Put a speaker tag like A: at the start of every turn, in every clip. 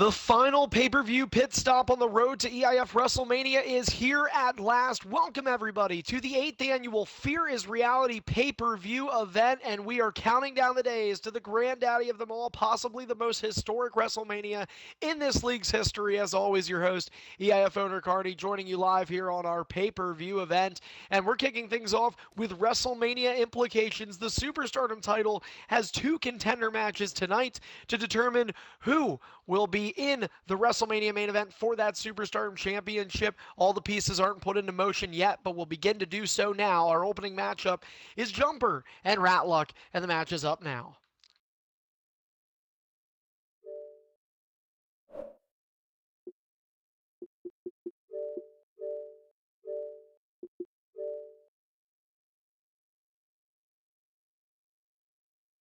A: The final pay-per-view pit stop on the road to EIF WrestleMania is here at last. Welcome everybody to the 8th annual Fear Is Reality pay-per-view event, and we are counting down the days to the granddaddy of them all, possibly the most historic WrestleMania in this league's history. As always, your host, EIF owner Carney, joining you live here on our pay-per-view event, and we're kicking things off with WrestleMania implications. The Superstardom title has two contender matches tonight to determine who will be in the WrestleMania main event for that Superstardom Championship. All the pieces aren't put into motion yet, but will begin to do so now. Our opening matchup is Jumper and Ratluck, and the match is up now.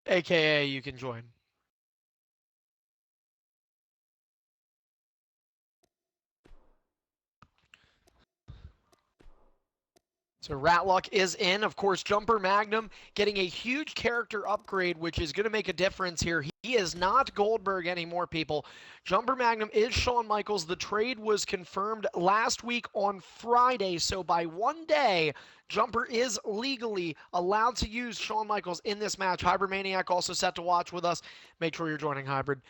A: AKA, you can join. So Ratluck is in. Of course, Jumper Magnum getting a huge character upgrade, which is going to make a difference here. He is not Goldberg anymore, people. Jumper Magnum is Shawn Michaels. The trade was confirmed last week on Friday, so by one day, Jumper is legally allowed to use Shawn Michaels in this match. Hybrid Maniac also set to watch with us. Make sure you're joining Hybrid.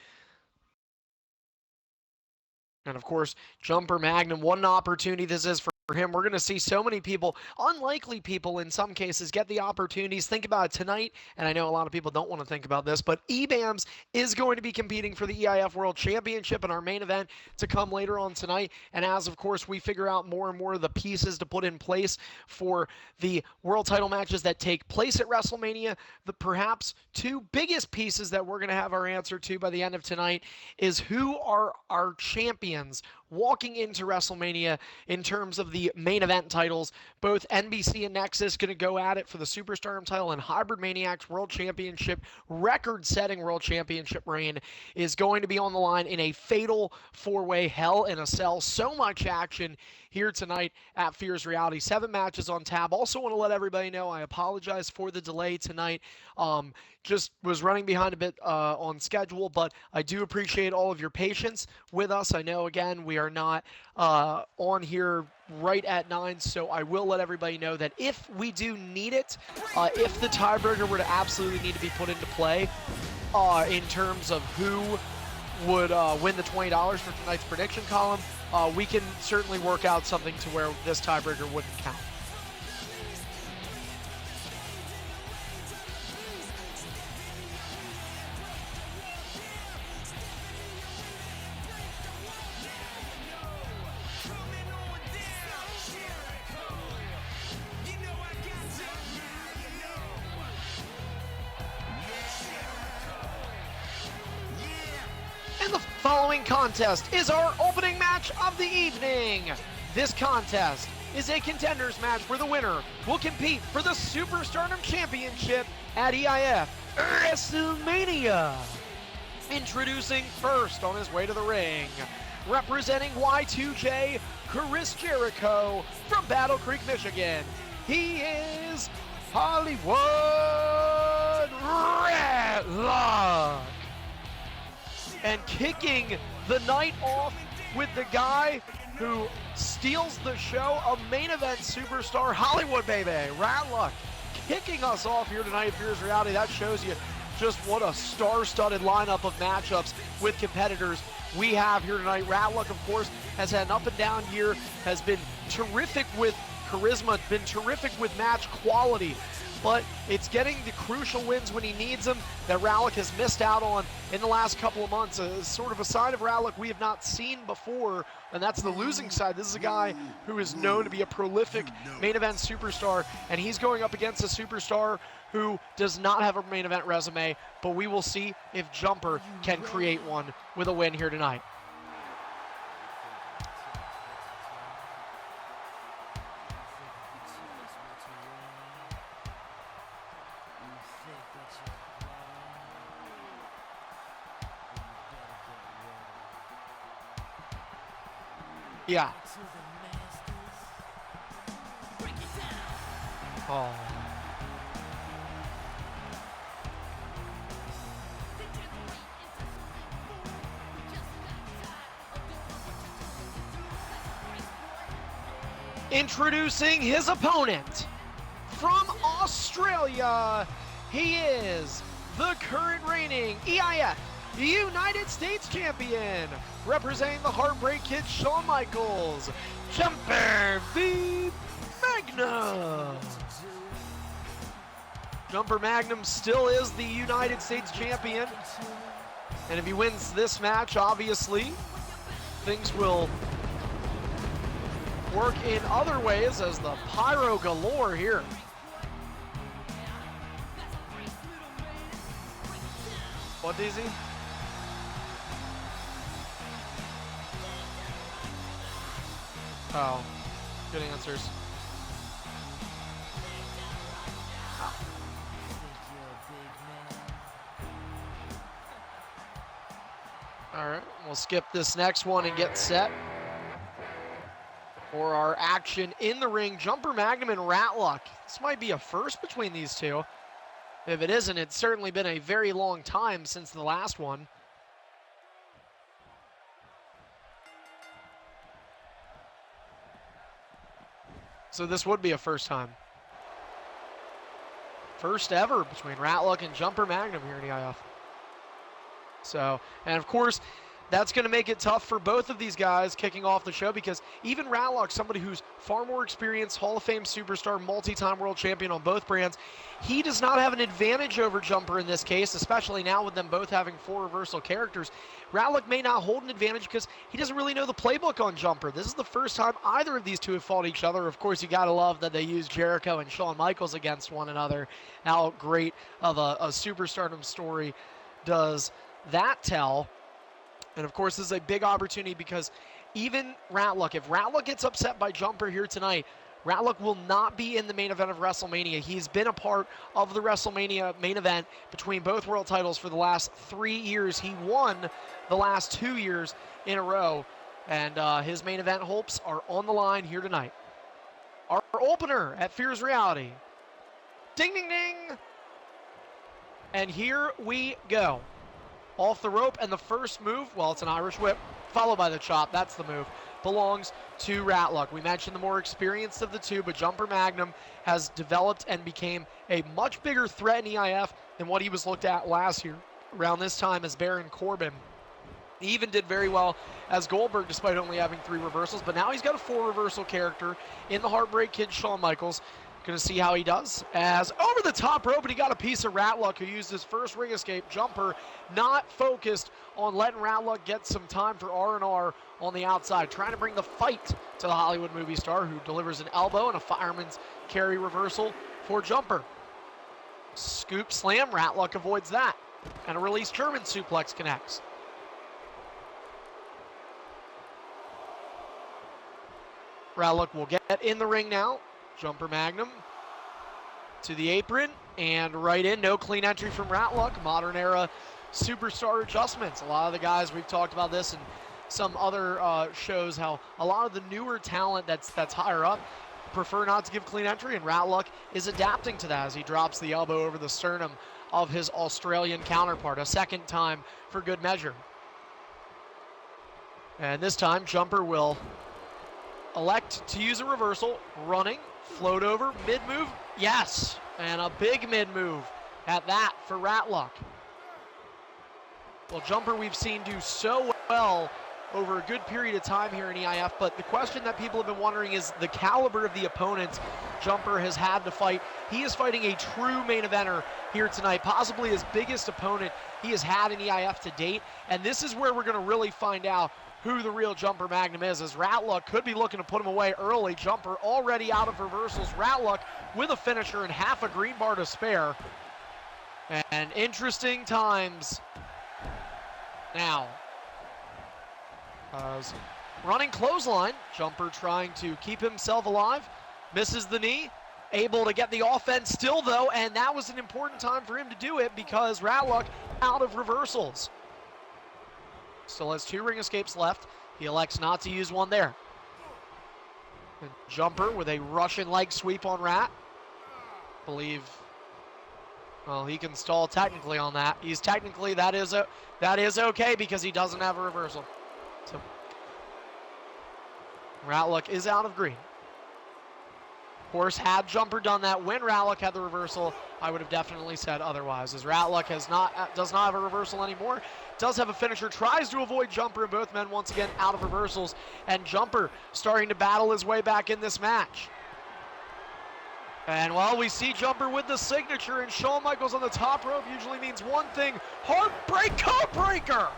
A: And of course, Jumper Magnum, what an opportunity this is for him. We're going to see so many people, unlikely people in some cases, get the opportunities. Think about it tonight, and I know a lot of people don't want to think about this, but EBAMS is going to be competing for the EIF World Championship in our main event to come later on tonight. And as, of course, we figure out more and more of the pieces to put in place for the world title matches that take place at WrestleMania, the perhaps two biggest pieces that we're going to have our answer to by the end of tonight is who are our champions walking into WrestleMania in terms of the main event titles. Both NBC and Nexus going to go at it for the Superstardom title, and Hybrid Maniac's World Championship, record-setting World Championship reign, is going to be on the line in a fatal four-way Hell in a Cell. So much action here tonight at Fear Is Reality. 7 matches on tab. Also want to let everybody know I apologize for the delay tonight. Just was running behind a bit on schedule, but I do appreciate all of your patience with us. I know, again, we are not on here right at 9, so I will let everybody know that if we do need it, if the tiebreaker were to absolutely need to be put into play in terms of who would win the $20 for tonight's prediction column, we can certainly work out something to where this tiebreaker wouldn't count. And the following contest is our opening match of the evening. This contest is a contenders match where the winner will compete for the Superstardom Championship at EIF WrestleMania. Introducing first on his way to the ring, representing Y2J, Chris Jericho from Battle Creek, Michigan. He is Hollywood Ratluck. And kicking the night off with the guy who steals the show, a main event superstar, Hollywood baby, Ratluck, kicking us off here tonight at Fear Is Reality. That shows you just what a star-studded lineup of matchups with competitors we have here tonight. Ratluck, of course, has had an up-and-down year, has been terrific with charisma, been terrific with match quality, but it's getting the crucial wins when he needs them that Ratluck has missed out on in the last couple of months. Sort of a side of Ratluck we have not seen before, and that's the losing side. This is a guy who is known to be a prolific main event superstar, and he's going up against a superstar who does not have a main event resume, but we will see if Jumper can create one with a win here tonight. Yeah. Oh. Introducing his opponent from Australia, he is the current reigning EIF United States Champion, representing the Heartbreak Kid Shawn Michaels, Jumper V Magnum. Jumper Magnum still is the United States Champion, and if he wins this match, obviously, things will work in other ways as the pyro galore here. What, DZ? Oh, good answers. All right, we'll skip this next one and get set for our action in the ring. Jumper Magnum and Ratluck. This might be a first between these two. If it isn't, it's certainly been a very long time since the last one. So this would be a first time. First ever between Ratluck and Jumper Magnum here in EIF. So, and of course, that's going to make it tough for both of these guys kicking off the show, because even Ratluck, somebody who's far more experienced, Hall of Fame superstar, multi-time world champion on both brands, he does not have an advantage over Jumper in this case, especially now with them both having 4 reversal characters. Ratluck may not hold an advantage because he doesn't really know the playbook on Jumper. This is the first time either of these two have fought each other. Of course, you got to love that they use Jericho and Shawn Michaels against one another. How great of a superstardom story does that tell? And of course, this is a big opportunity because even Ratluck, if Ratluck gets upset by Jumper here tonight, Ratluck will not be in the main event of WrestleMania. He's been a part of the WrestleMania main event between both world titles for the last 3 years. He won the last 2 years in a row, and his main event hopes are on the line here tonight. Our opener at Fear Is Reality. Ding, ding, ding! And here we go. Off the rope, and the first move, well, it's an Irish whip, followed by the chop. That's the move. Belongs to Ratluck. We mentioned the more experienced of the two, but Jumper Magnum has developed and became a much bigger threat in EIF than what he was looked at last year, around this time as Baron Corbin. He even did very well as Goldberg, despite only having 3 reversals, but now he's got a 4 reversal character in the Heartbreak Kid Shawn Michaels. Going to see how he does as over the top rope, and he got a piece of Ratluck, who used his first ring escape. Jumper not focused on letting Ratluck get some time for R&R on the outside, trying to bring the fight to the Hollywood movie star, who delivers an elbow and a fireman's carry reversal for Jumper. Scoop slam, Ratluck avoids that, and a release German suplex connects. Ratluck will get in the ring now. Jumper Magnum to the apron and right in. No clean entry from Ratluck. Modern era superstar adjustments. A lot of the guys, we've talked about this in some other shows, how a lot of the newer talent that's higher up prefer not to give clean entry, and Ratluck is adapting to that as he drops the elbow over the sternum of his Australian counterpart, a second time for good measure. And this time, Jumper will elect to use a reversal, running, float over, mid-move, yes, and a big mid-move at that for Ratluck. Well, Jumper we've seen do so well over a good period of time here in EIF, but the question that people have been wondering is the caliber of the opponents Jumper has had to fight. He is fighting a true main eventer here tonight, possibly his biggest opponent he has had in EIF to date, and this is where we're going to really find out who the real Jumper Magnum is, as Ratluck could be looking to put him away early. Jumper already out of reversals. Ratluck with a finisher and half a green bar to spare. And interesting times now. Running clothesline. Jumper trying to keep himself alive. Misses the knee. Able to get the offense still, though, and that was an important time for him to do it because Ratluck out of reversals. Still has 2 ring escapes left. He elects not to use one there. And Jumper with a Russian leg sweep on Rat. Believe, well, he can stall technically on that. He's technically, that is okay because he doesn't have a reversal. So Ratluck is out of green. Of course, had Jumper done that when Ratlick had the reversal, I would have definitely said otherwise. As Ratlick does not have a reversal anymore, does have a finisher, tries to avoid Jumper, and both men once again out of reversals, and Jumper starting to battle his way back in this match. And while we see Jumper with the signature, and Shawn Michaels on the top rope usually means one thing: heartbreak code breaker.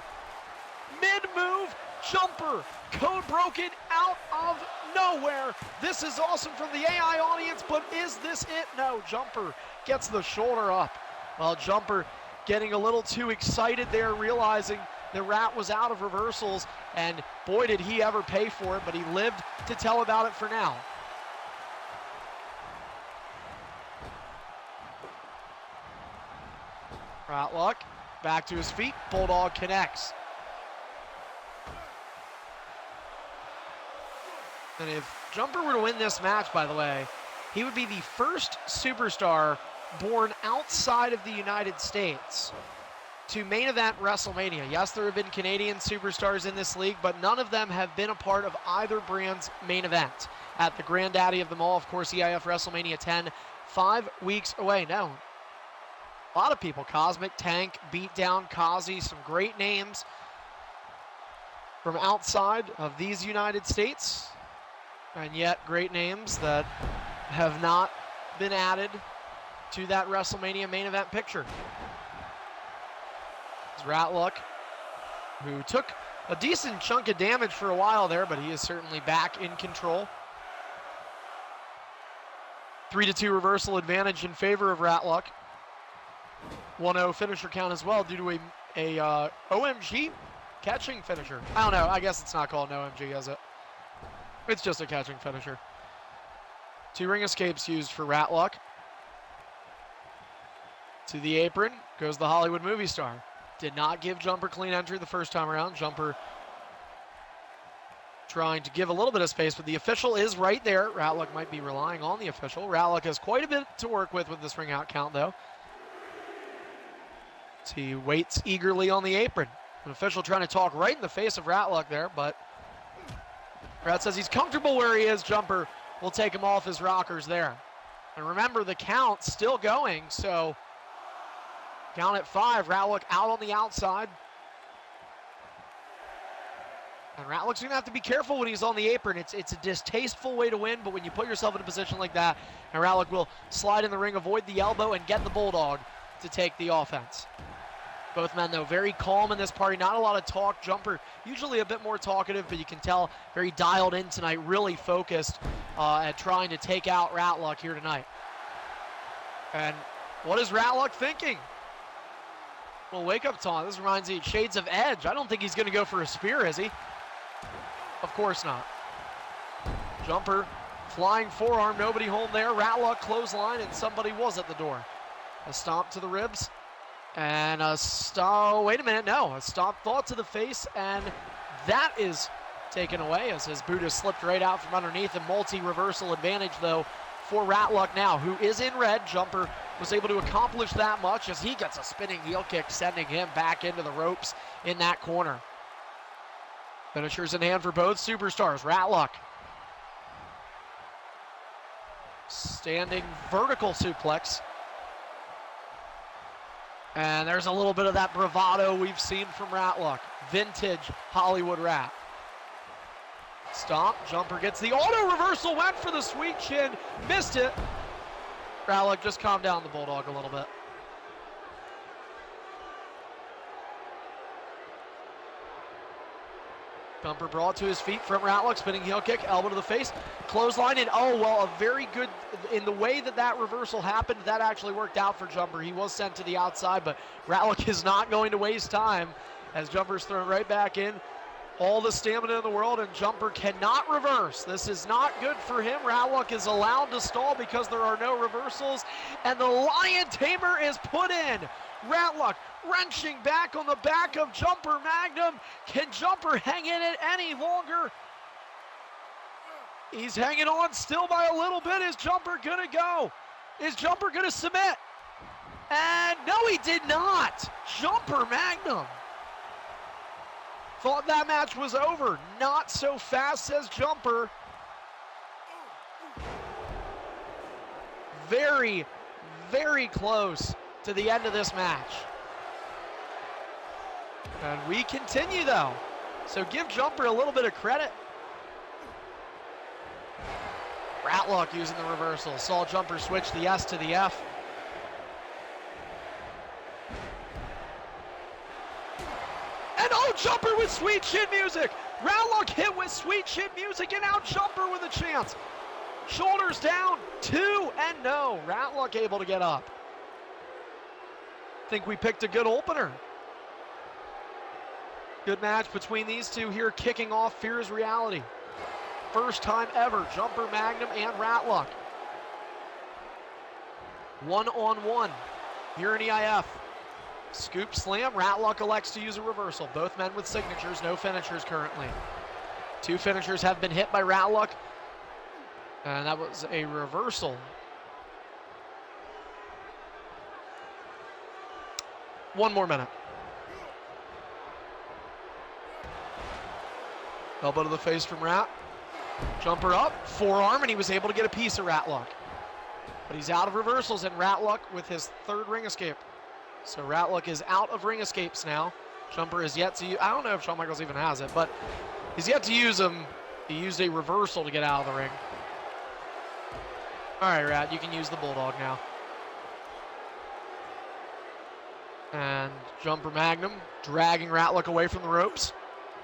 A: Mid-move, Jumper, code broken out of nowhere. This is awesome from the AI audience, but is this it? No, Jumper gets the shoulder up. Well, Jumper getting a little too excited there, realizing the Rat was out of reversals, and boy did he ever pay for it, but he lived to tell about it for now. Ratlick back to his feet, Bulldog connects. And if Jumper were to win this match, by the way, he would be the first superstar born outside of the United States to main event WrestleMania. Yes, there have been Canadian superstars in this league, but none of them have been a part of either brand's main event. At the granddaddy of them all, of course, EIF WrestleMania 10, 5 weeks away. No, a lot of people, Cosmic, Tank, Beatdown, Kazi, some great names from outside of these United States. And yet great names that have not been added to that WrestleMania main event picture. It's Ratlick, who took a decent chunk of damage for a while there, but he is certainly back in control. 3-2 reversal advantage in favor of Ratlick. 1-0 finisher count as well due to a OMG catching finisher. I don't know, I guess it's not called an OMG, is it? It's just a catching finisher. 2 ring escapes used for Ratlick. To the apron goes the Hollywood movie star. Did not give Jumper clean entry the first time around. Jumper trying to give a little bit of space, but the official is right there. Ratlick might be relying on the official. Ratlick has quite a bit to work with this ring out count, though. So he waits eagerly on the apron. An official trying to talk right in the face of Ratlick there, but Rat says he's comfortable where he is. Jumper will take him off his rockers there. And remember, the count's still going, so count at 5. Ratlick out on the outside. And Ratlick's going to have to be careful when he's on the apron. It's a distasteful way to win, but when you put yourself in a position like that, and Ratlick will slide in the ring, avoid the elbow, and get the Bulldog to take the offense. Both men, though, very calm in this party. Not a lot of talk. Jumper usually a bit more talkative, but you can tell very dialed in tonight, really focused at trying to take out Ratlick here tonight. And what is Ratlick thinking? Well, wake-up taunt. This reminds me of shades of Edge. I don't think he's going to go for a spear, is he? Of course not. Jumper, flying forearm, nobody home there. Ratlick clothesline, and somebody was at the door. A stomp to the ribs. And a stomp, wait a minute, no. A stomp thought to the face, and that is taken away as his boot has slipped right out from underneath. A multi-reversal advantage, though, for Ratlick now, who is in red. Jumper was able to accomplish that much as he gets a spinning heel kick, sending him back into the ropes in that corner. Finishers in hand for both superstars. Ratlick standing vertical suplex. And there's a little bit of that bravado we've seen from Ratlick. Vintage Hollywood Rat. Stomp, Jumper gets the auto reversal, went for the sweet chin, missed it. Ratlick just calmed down the Bulldog a little bit. Jumper brought to his feet from Ratlick, spinning heel kick, elbow to the face, clothesline, and oh, well, a very good, in the way that reversal happened, that actually worked out for Jumper. He was sent to the outside, but Ratlick is not going to waste time as Jumper's thrown right back in. All the stamina in the world, and Jumper cannot reverse. This is not good for him. Ratlick is allowed to stall because there are no reversals, and the Lion Tamer is put in. Ratlick wrenching back on the back of Jumper Magnum. Can Jumper hang in it any longer? He's hanging on still by a little bit. Is Jumper gonna go? Is Jumper gonna submit? And no, he did not. Jumper Magnum. Thought that match was over. Not so fast, says Jumper. very, very close to the end of this match. And we continue though. So give Jumper a little bit of credit. Ratlock using the reversal. Saw Jumper switch the S to the F. And oh, Jumper with sweet chin music. Ratlock hit with sweet chin music, and now Jumper with a chance. Shoulders down, 2 and no. Ratlock able to get up. Think we picked a good opener. Good match between these two here, kicking off Fear Is Reality. First time ever, Jumper Magnum and Ratlock. 1-on-1 here in EIF. Scoop slam, Ratlock elects to use a reversal. Both men with signatures, no finishers currently. 2 finishers have been hit by Ratlock, and that was a reversal. One more minute. Elbow to the face from Rat. Jumper up, forearm, and he was able to get a piece of Ratlock. But he's out of reversals, and Ratlock with his 3rd ring escape. So Ratlock is out of ring escapes now. Jumper is yet to use, I don't know if Shawn Michaels even has it, but he's yet to use them. He used a reversal to get out of the ring. All right, Rat, you can use the Bulldog now. And Jumper Magnum dragging Ratlock away from the ropes.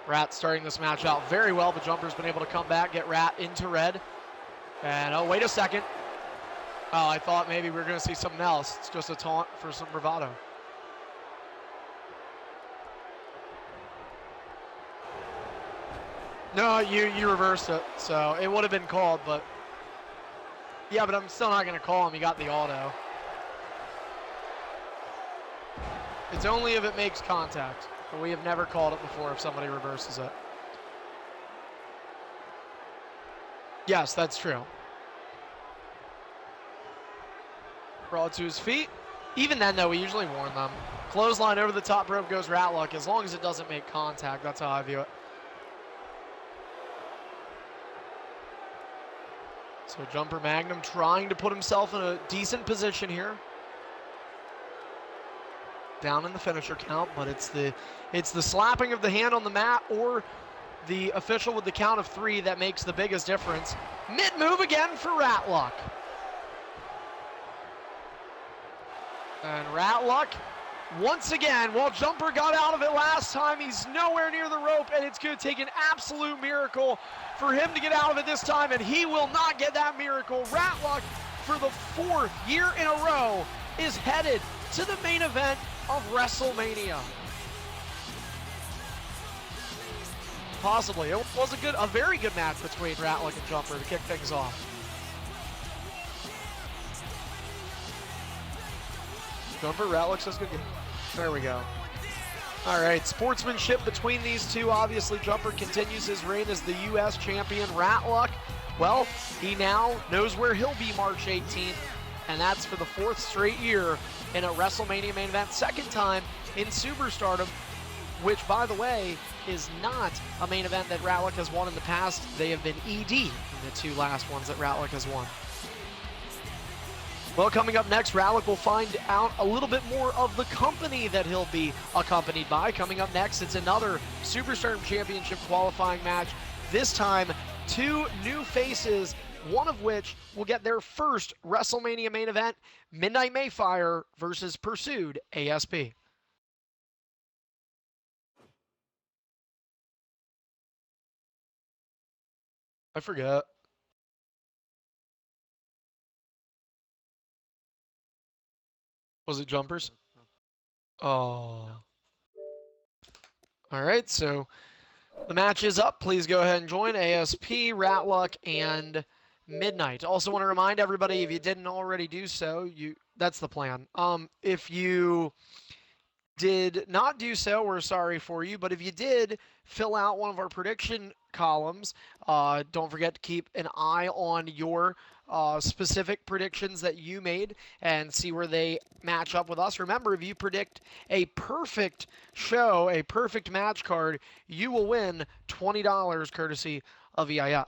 A: Rat starting this match out very well, but Jumper's been able to come back, get Rat into red. And oh, wait a second. Oh, I thought maybe we were going to see something else. It's just a taunt for some bravado. No, you reversed it, so it would have been called, but yeah, but I'm still not going to call him. He got the auto. It's only if it makes contact, but we have never called it before if somebody reverses it. Yes, that's true. Crawl to his feet. Even then, though, we usually warn them. Clothesline over the top rope goes Ratlock. As long as it doesn't make contact, that's how I view it. So Jumper Magnum trying to put himself in a decent position here. Down in the finisher count, but it's the slapping of the hand on the mat or the official with the count of 3 that makes the biggest difference. Mid move again for Ratlock. And Ratlock, once again, while Jumper got out of it last time, he's nowhere near the rope, and it's going to take an absolute miracle for him to get out of it this time, and he will not get that miracle. Ratlock, for the 4th year in a row, is headed to the main event of WrestleMania. Possibly. It was a very good match between Ratlock and Jumper to kick things off. Jumper, Ratlock says good game. There we go. All right, sportsmanship between these two. Obviously, Jumper continues his reign as the U.S. champion. Ratlock, well, he now knows where he'll be March 18th, and that's for the 4th straight year in a WrestleMania main event. 2nd time in Superstardom, which, by the way, is not a main event that Ratlock has won in the past. They have been ED in the 2 last ones that Ratlock has won. Well, coming up next, Ratlock will find out a little bit more of the company that he'll be accompanied by. Coming up next, it's another Superstardom Championship qualifying match. This time, 2 new faces, one of which will get their first WrestleMania main event, Midnight Mayfire versus Pursued ASP. I forget. Was it Jumpers? Oh. All right, so the match is up. Please go ahead and join ASP, Ratlock, and Midnight. Also want to remind everybody, if you didn't already do so, that's the plan. If you did not do so, we're sorry for you. But if you did fill out one of our prediction columns, don't forget to keep an eye on your specific predictions that you made and see where they match up with us. Remember, if you predict a perfect show, a perfect match card, you will win $20 courtesy of EIF.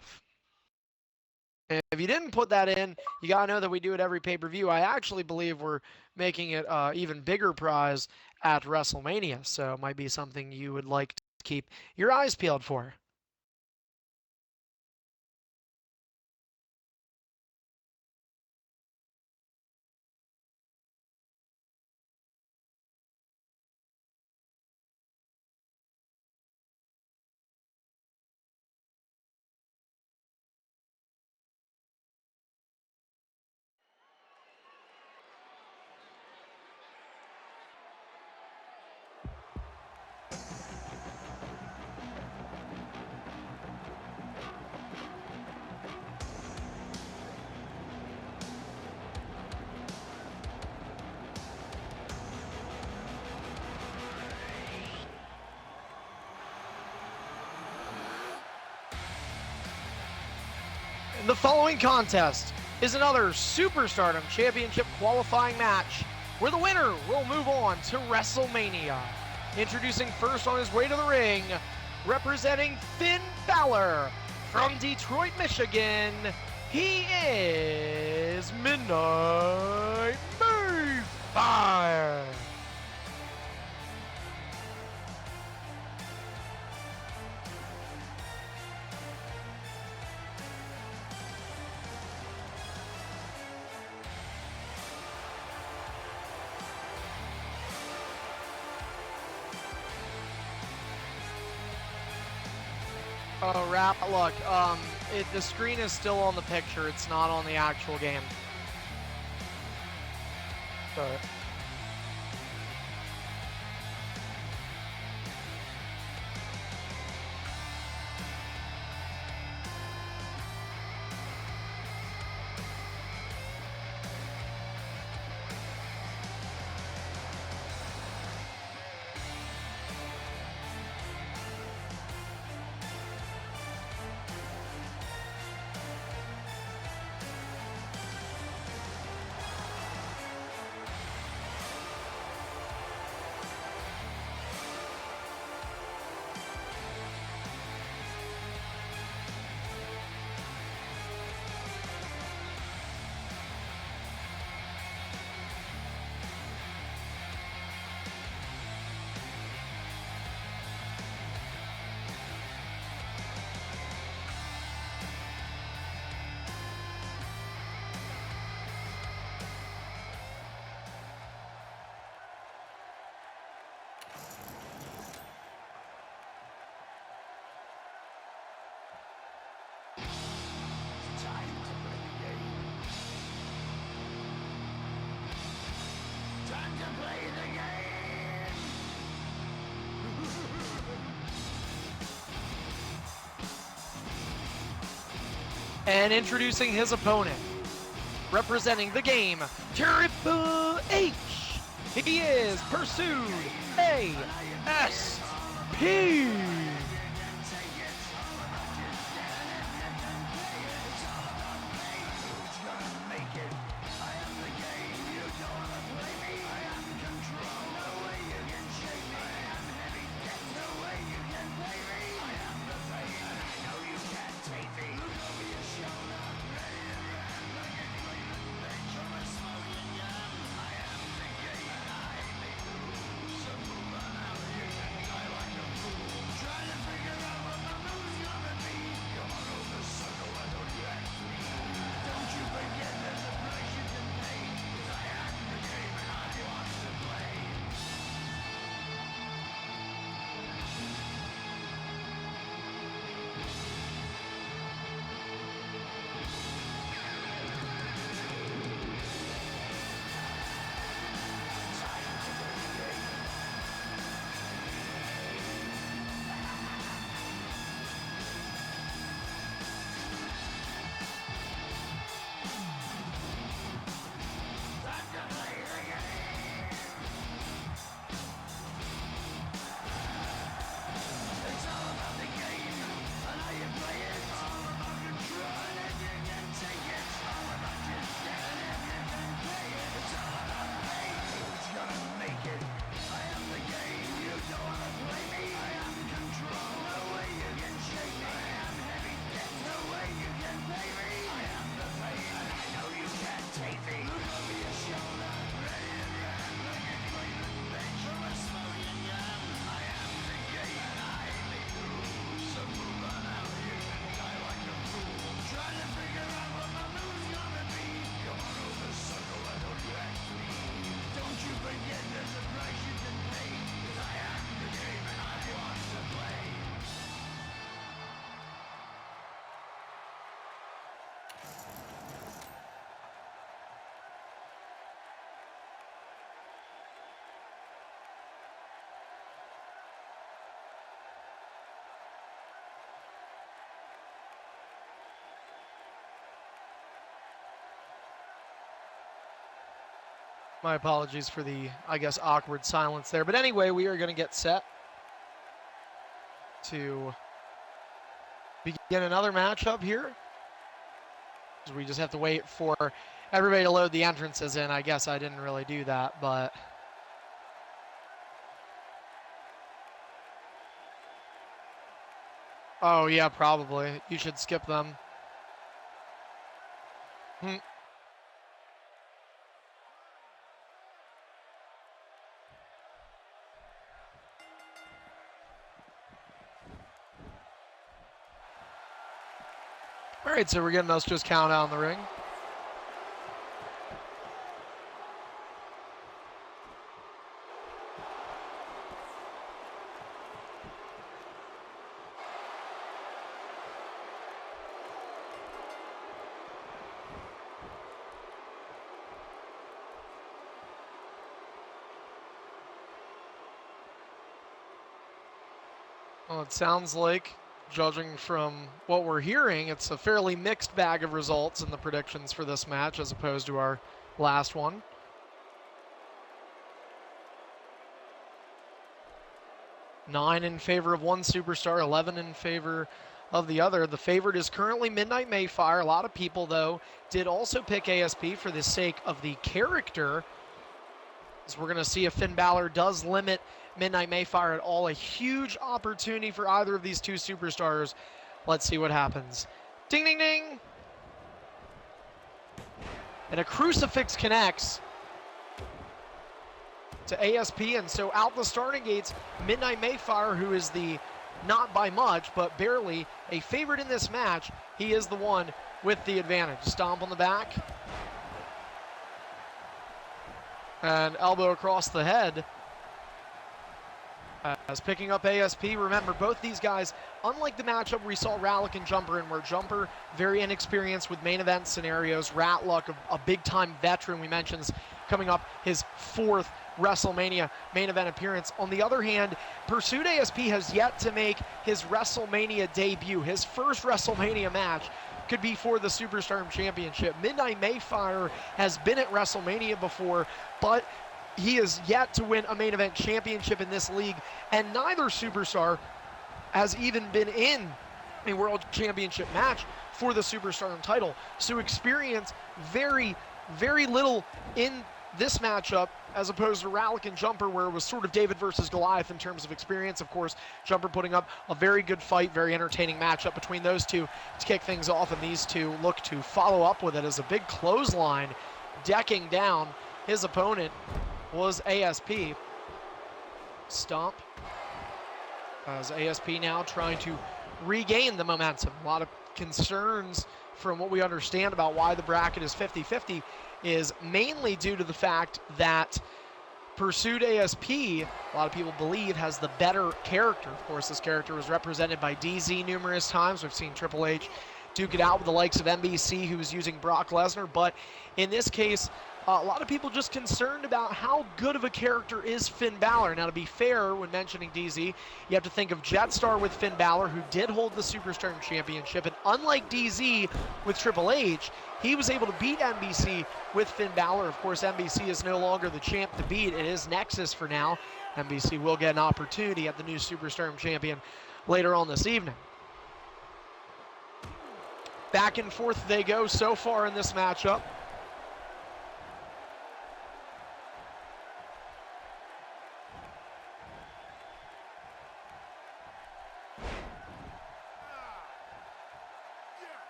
A: If you didn't put that in, you got to know that we do it every pay-per-view. I actually believe we're making it even bigger prize at WrestleMania, so it might be something you would like to keep your eyes peeled for. The following contest is another Superstardom Championship qualifying match where the winner will move on to WrestleMania. Introducing first on his way to the ring, representing Finn Balor from Detroit, Michigan, he is Midnight Mayfire. Rap, look, the screen is still on the picture. It's not on the actual game. Sorry. And introducing his opponent, representing the game, Triple H, he is Pursued ASP. My apologies for the, I guess, awkward silence there. But anyway, we are going to get set to begin another matchup here. We just have to wait for everybody to load the entrances in. I guess I didn't really do that, but... Oh, yeah, probably. You should skip them. All right, so we're getting us just count out in the ring. Well, it sounds like, judging from what we're hearing, it's a fairly mixed bag of results in the predictions for this match as opposed to our last one. Nine in favor of one superstar, 11 in favor of the other. The favorite is currently Midnight Mayfire. A lot of people, though, did also pick ASP for the sake of the character, as we're going to see if Finn Balor does limit Midnight Mayfire at all. A huge opportunity for either of these two superstars. Let's see what happens. Ding, ding, ding. And a crucifix connects to ASP, and so out the starting gates, Midnight Mayfire, who is the, not by much, but barely, a favorite in this match. He is the one with the advantage. Stomp on the back. And elbow across the head. As picking up ASP, remember, both these guys, unlike the matchup we saw Rallick and Jumper in, where Jumper, very inexperienced with main event scenarios, Ratluck, a big-time veteran, we mentioned, coming up his fourth WrestleMania main event appearance. On the other hand, Pursuit ASP has yet to make his WrestleMania debut. His first WrestleMania match could be for the Superstardom Championship. Midnight Mayfire has been at WrestleMania before, but he is yet to win a main event championship in this league, and neither superstar has even been in a world championship match for the Superstardom title. So experience very, very little in this matchup as opposed to Rallick and Jumper, where it was sort of David versus Goliath in terms of experience. Of course, Jumper putting up a very good fight, very entertaining matchup between those two to kick things off, and these two look to follow up with it as a big clothesline decking down his opponent was ASP. Stomp as ASP now trying to regain the momentum. A lot of concerns from what we understand about why the bracket is 50-50 is mainly due to the fact that Pursuit ASP, a lot of people believe, has the better character. Of course, this character was represented by DZ numerous times. We've seen Triple H duke it out with the likes of NBC, who was using Brock Lesnar, but in this case, a lot of people just concerned about how good of a character is Finn Balor. Now, to be fair, when mentioning DZ, you have to think of Jetstar with Finn Balor, who did hold the Superstardom Championship, and unlike DZ with Triple H, he was able to beat NBC with Finn Balor. Of course, NBC is no longer the champ to beat. It is Nexus for now. NBC will get an opportunity at the new Superstardom Champion later on this evening. Back and forth they go so far in this matchup.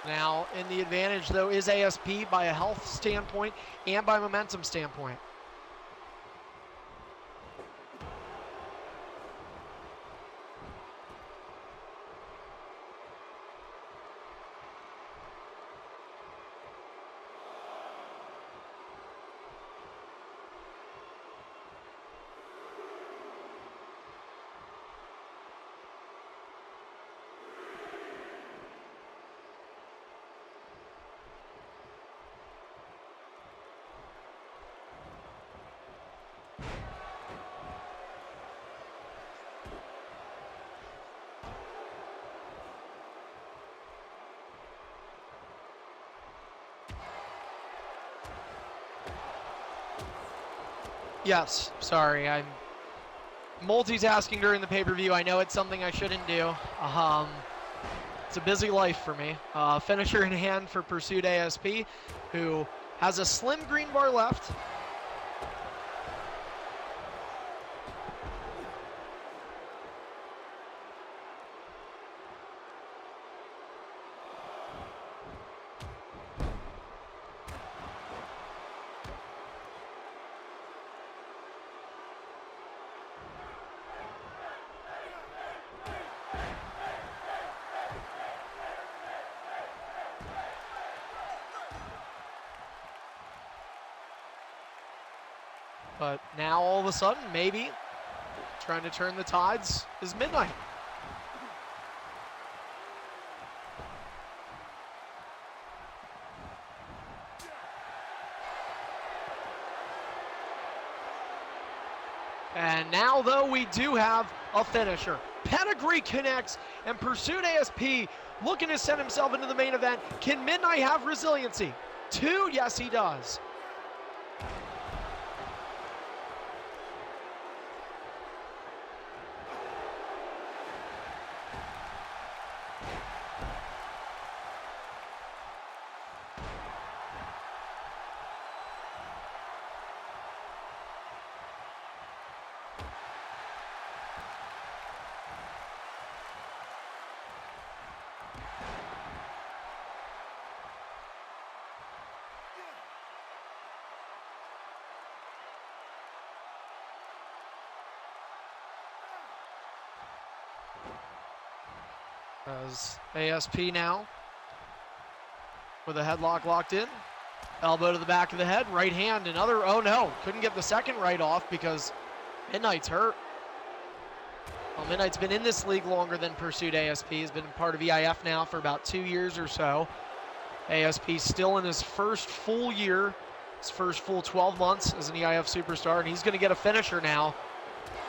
A: Now, in the advantage, though, is ASP by a health standpoint and by momentum standpoint. Yes, sorry, I'm multitasking during the pay-per-view. I know it's something I shouldn't do. It's a busy life for me. Finisher in hand for Pursuit ASP, who has a slim green bar left. But now all of a sudden, maybe trying to turn the tides is Midnight. And now, though, we do have a finisher. Pedigree connects, and Pursuit ASP looking to send himself into the main event. Can Midnight have resiliency? 2, yes, he does. As ASP now with a headlock locked in. Elbow to the back of the head, right hand, another, oh no, couldn't get the second right off because Midnight's hurt. Well, Midnight's been in this league longer than Pursuit ASP. He's been part of EIF now for about 2 years or so. ASP still in his first full year, his first full 12 months as an EIF superstar, and he's going to get a finisher now.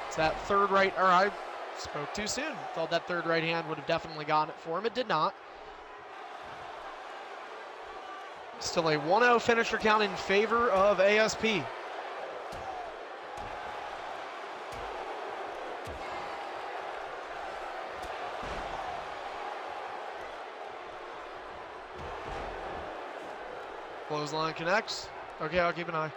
A: It's that third right, or I spoke too soon. Thought that third right hand would have definitely gotten it for him. It did not. Still a 1-0 finisher count in favor of ASP. Clothesline connects. Okay, I'll keep an eye.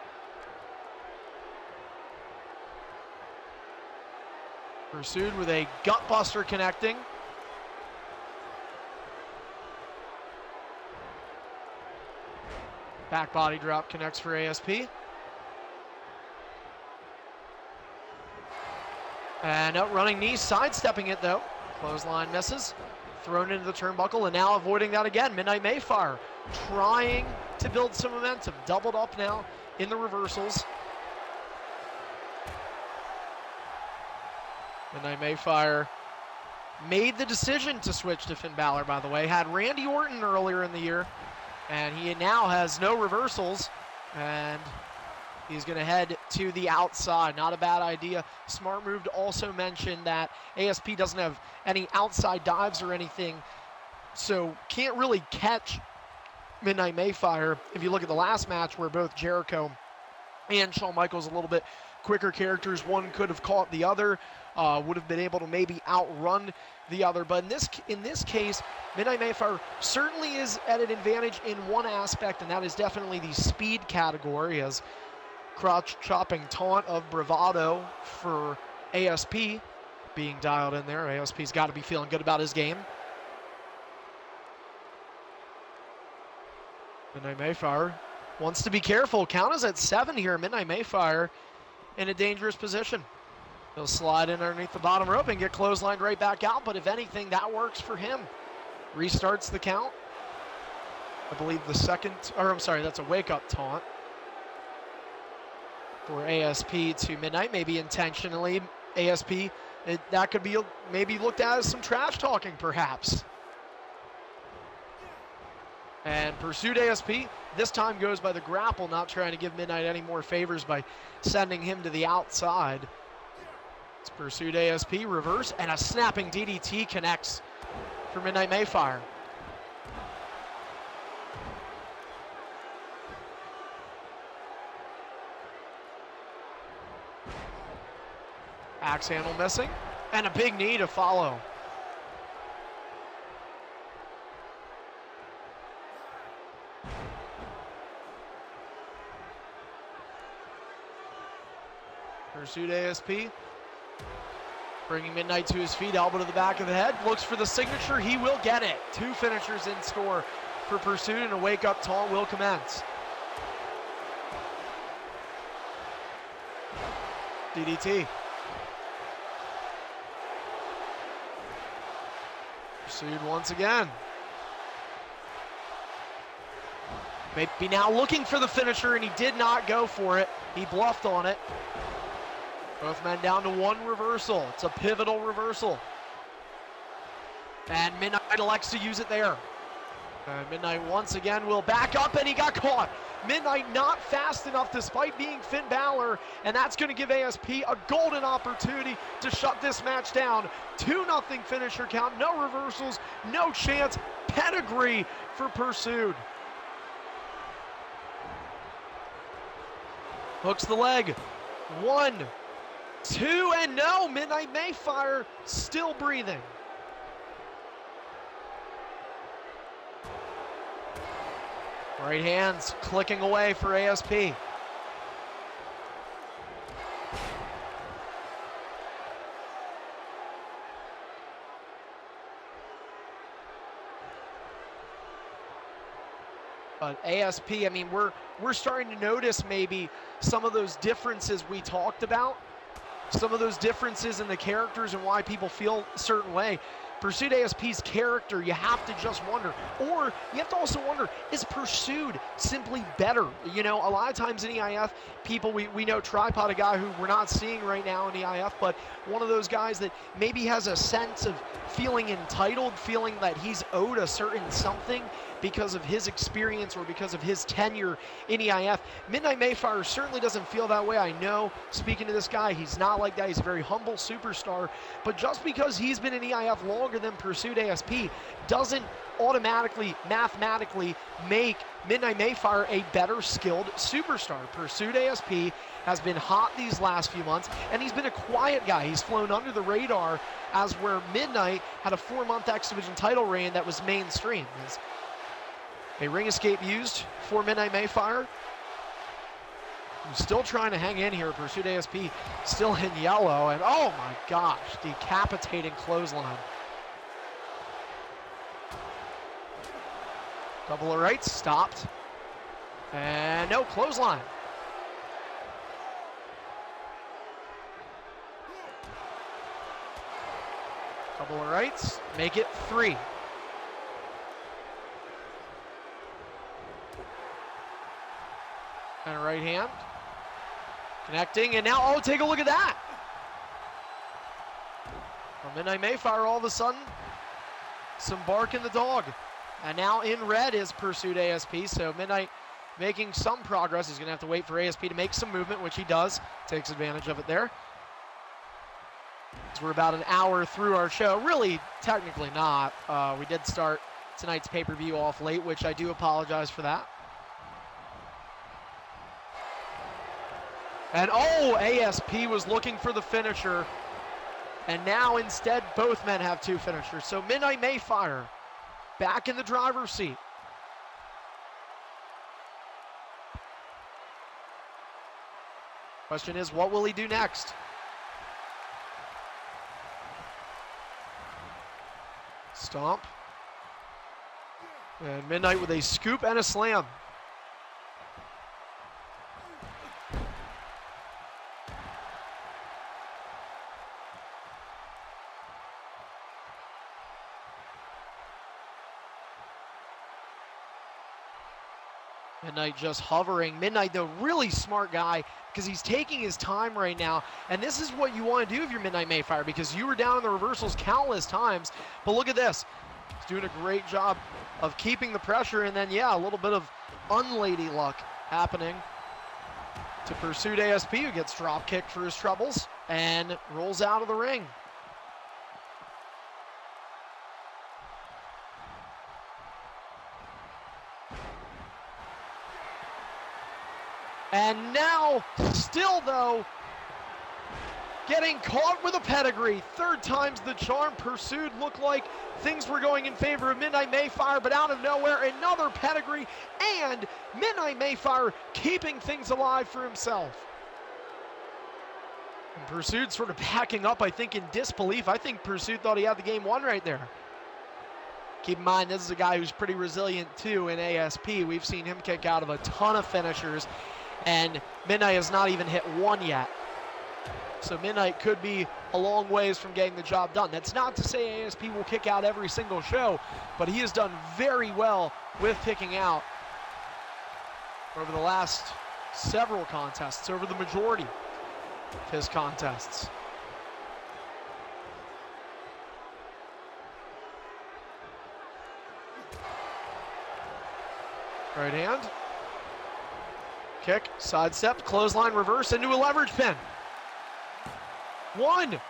A: Pursued with a gutbuster connecting. Back body drop connects for ASP. And outrunning knee, sidestepping it though. Clothesline misses. Thrown into the turnbuckle and now avoiding that again. Midnight Mayfire trying to build some momentum. Doubled up now in the reversals. Midnight Mayfire made the decision to switch to Finn Balor, by the way. Had Randy Orton earlier in the year. And he now has no reversals, and he's going to head to the outside. Not a bad idea. Smart move to also mention that ASP doesn't have any outside dives or anything, so can't really catch Midnight Mayfire. If you look at the last match where both Jericho and Shawn Michaels a little bit quicker characters, one could have caught the other, would have been able to maybe outrun the other. But in this case, Midnight Mayfire certainly is at an advantage in one aspect, and that is definitely the speed category, as crotch chopping taunt of bravado for ASP being dialed in there. ASP's got to be feeling good about his game. Midnight Mayfire wants to be careful. Count is at 7 here. Midnight Mayfire in a dangerous position. He'll slide in underneath the bottom rope and get clotheslined right back out, but if anything, that works for him. Restarts the count. I believe that's a wake-up taunt for ASP to Midnight, maybe intentionally. ASP, that could be maybe looked at as some trash talking, perhaps. And Pursuit ASP this time goes by the grapple, not trying to give Midnight any more favors by sending him to the outside. It's Pursuit ASP, reverse, and a snapping DDT connects for Midnight Mayfire. Axe handle missing, and a big knee to follow. Pursuit ASP. Bringing Midnight to his feet, elbow to the back of the head. Looks for the signature, he will get it. 2 finishers in store for Pursuit, and a wake-up taunt will commence. DDT. Pursued once again. Maybe now looking for the finisher, and he did not go for it. He bluffed on it. Both men down to 1 reversal. It's a pivotal reversal. And Midnight elects to use it there. And Midnight once again will back up, and he got caught. Midnight not fast enough despite being Finn Balor, and that's going to give ASP a golden opportunity to shut this match down. 2-0 finisher count, no reversals, no chance. Pedigree for Pursuit. Hooks the leg. 1, 2, and no! Midnight Mayfire still breathing. Right hands clicking away for ASP. But ASP, I mean, we're starting to notice maybe some of those differences we talked about. Some of those differences in the characters and why people feel a certain way. Pursuit ASP's character, you have to just wonder. Or you have to also wonder, is Pursuit simply better? You know, a lot of times in EIF, people, we know Tripod, a guy who we're not seeing right now in EIF, but one of those guys that maybe has a sense of feeling entitled, feeling that he's owed a certain something because of his experience or because of his tenure in EIF. Midnight Mayfire certainly doesn't feel that way. I know, speaking to this guy, he's not like that. He's a very humble superstar. But just because he's been in EIF longer than Pursuit ASP doesn't automatically, mathematically make Midnight Mayfire a better skilled superstar. Pursuit ASP has been hot these last few months, and he's been a quiet guy. He's flown under the radar, as where Midnight had a 4-month X Division title reign that was mainstream. A ring escape used for Midnight Mayfire. I'm still trying to hang in here. Pursuit ASP still in yellow, and oh my gosh, decapitating clothesline. Couple of rights, stopped. And no, clothesline. Couple of rights, make it 3. And a right hand. Connecting, and now, oh, take a look at that. Well, Midnight Mayfire, all of a sudden, some bark in the dog. And now in red is Pursuit ASP, so Midnight making some progress. He's going to have to wait for ASP to make some movement, which he does. Takes advantage of it there. We're about an hour through our show. Really, technically not. We did start tonight's pay-per-view off late, which I do apologize for that. And oh, ASP was looking for the finisher. And now instead, both men have 2 finishers. So Midnight Mayfire back in the driver's seat. Question is, what will he do next? Stomp. And Midnight with a scoop and a slam. Midnight just hovering. Midnight, though, really smart guy because he's taking his time right now. And this is what you want to do if you're Midnight Mayfire, because you were down in the reversals countless times. But look at this. He's doing a great job of keeping the pressure. And then, yeah, a little bit of unlady luck happening to Pursuit ASP, who gets drop kicked for his troubles and rolls out of the ring. And now, still though, getting caught with a pedigree. Third time's the charm. Pursued looked like things were going in favor of Midnight Mayfire, but out of nowhere, another pedigree, and Midnight Mayfire keeping things alive for himself. And Pursued sort of backing up, I think, in disbelief. I think Pursued thought he had the game won right there. Keep in mind, this is a guy who's pretty resilient too in ASP. We've seen him kick out of a ton of finishers, and Midnight has not even hit one yet. So Midnight could be a long ways from getting the job done. That's not to say ASP will kick out every single show, but he has done very well with kicking out over the last several contests, over the majority of his contests. Right hand. Kick, sidestep, clothesline, reverse into a leverage pin. 1,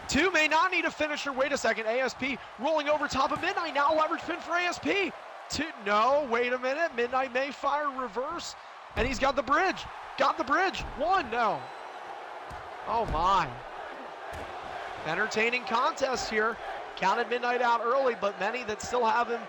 A: 2, may not need a finisher. Wait a second, ASP rolling over top of Midnight. Now leverage pin for ASP. 2, no, wait a minute. Midnight Mayfire reverse, and he's got the bridge. Got the bridge. 1, no. Oh my. Entertaining contest here. Counted Midnight out early, but many that still have him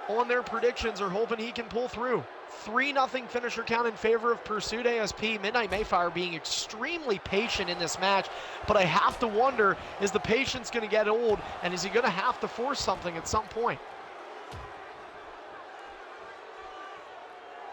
A: on their predictions are hoping he can pull through. 3-0 finisher count in favor of Pursued ASP. Midnight Mayfire being extremely patient in this match, but I have to wonder, is the patience going to get old, and is he going to have to force something at some point?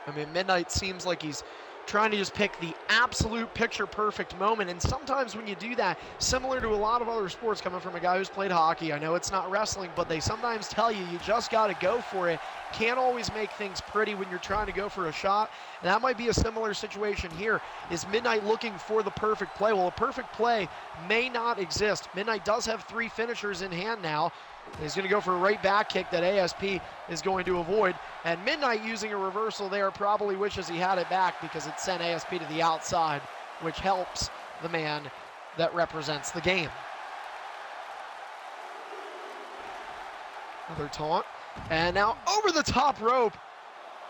A: I mean, Midnight seems like he's trying to just pick the absolute picture-perfect moment, and sometimes when you do that, similar to a lot of other sports coming from a guy who's played hockey, I know it's not wrestling, but they sometimes tell you just got to go for it. Can't always make things pretty when you're trying to go for a shot, and that might be a similar situation here. Is Midnight looking for the perfect play? Well, a perfect play may not exist. Midnight does have 3 finishers in hand now. He's going to go for a right back kick that ASP is going to avoid. And Midnight using a reversal there probably wishes he had it back because it sent ASP to the outside, which helps the man that represents the game. Another taunt. And now over the top rope.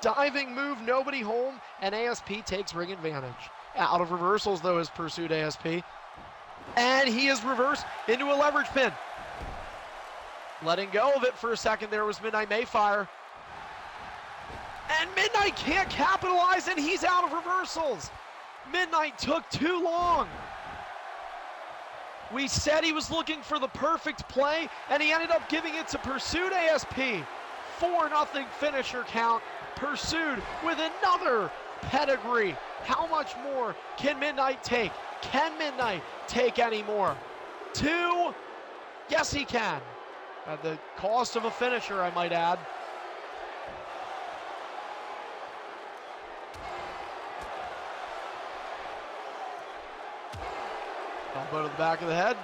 A: Diving move, nobody home, and ASP takes ring advantage. Out of reversals, though, is Pursued ASP. And he is reversed into a leverage pin. Letting go of it for a second there was Midnight Mayfire. And Midnight can't capitalize, and he's out of reversals. Midnight took too long. We said he was looking for the perfect play, and he ended up giving it to Pursued ASP. 4-0 finisher count. Pursued with another pedigree. How much more can Midnight take? Can Midnight take any more? 2? Yes, he can. At the cost of a finisher, I might add. Elbow to the back of the head.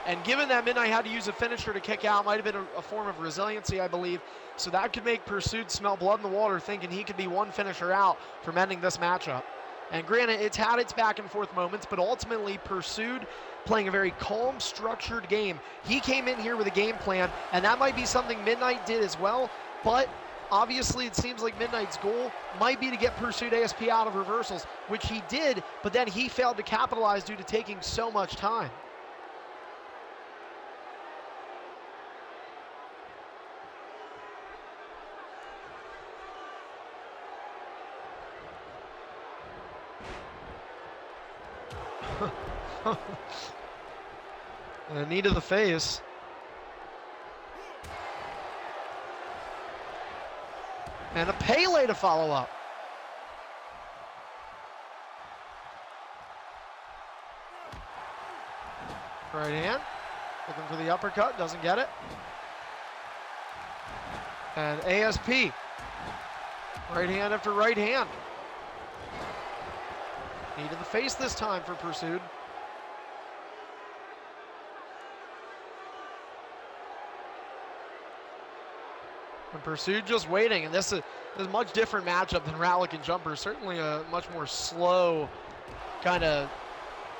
A: And given that Midnight had to use a finisher to kick out, might have been a form of resiliency, I believe. So that could make Pursued smell blood in the water, thinking he could be one finisher out from ending this matchup. And granted, it's had its back and forth moments, but ultimately Pursued playing a very calm, structured game. He came in here with a game plan, and that might be something Midnight did as well, but obviously it seems like Midnight's goal might be to get Pursued ASP out of reversals, which he did, but then he failed to capitalize due to taking so much time. And a knee to the face. And a Pele to follow up. Right hand. Looking for the uppercut. Doesn't get it. And ASP. Right hand after right hand. Knee to the face this time for Pursued. And Pursued just waiting, and this is a much different matchup than Rallick and Jumper. Certainly a much more slow, kind of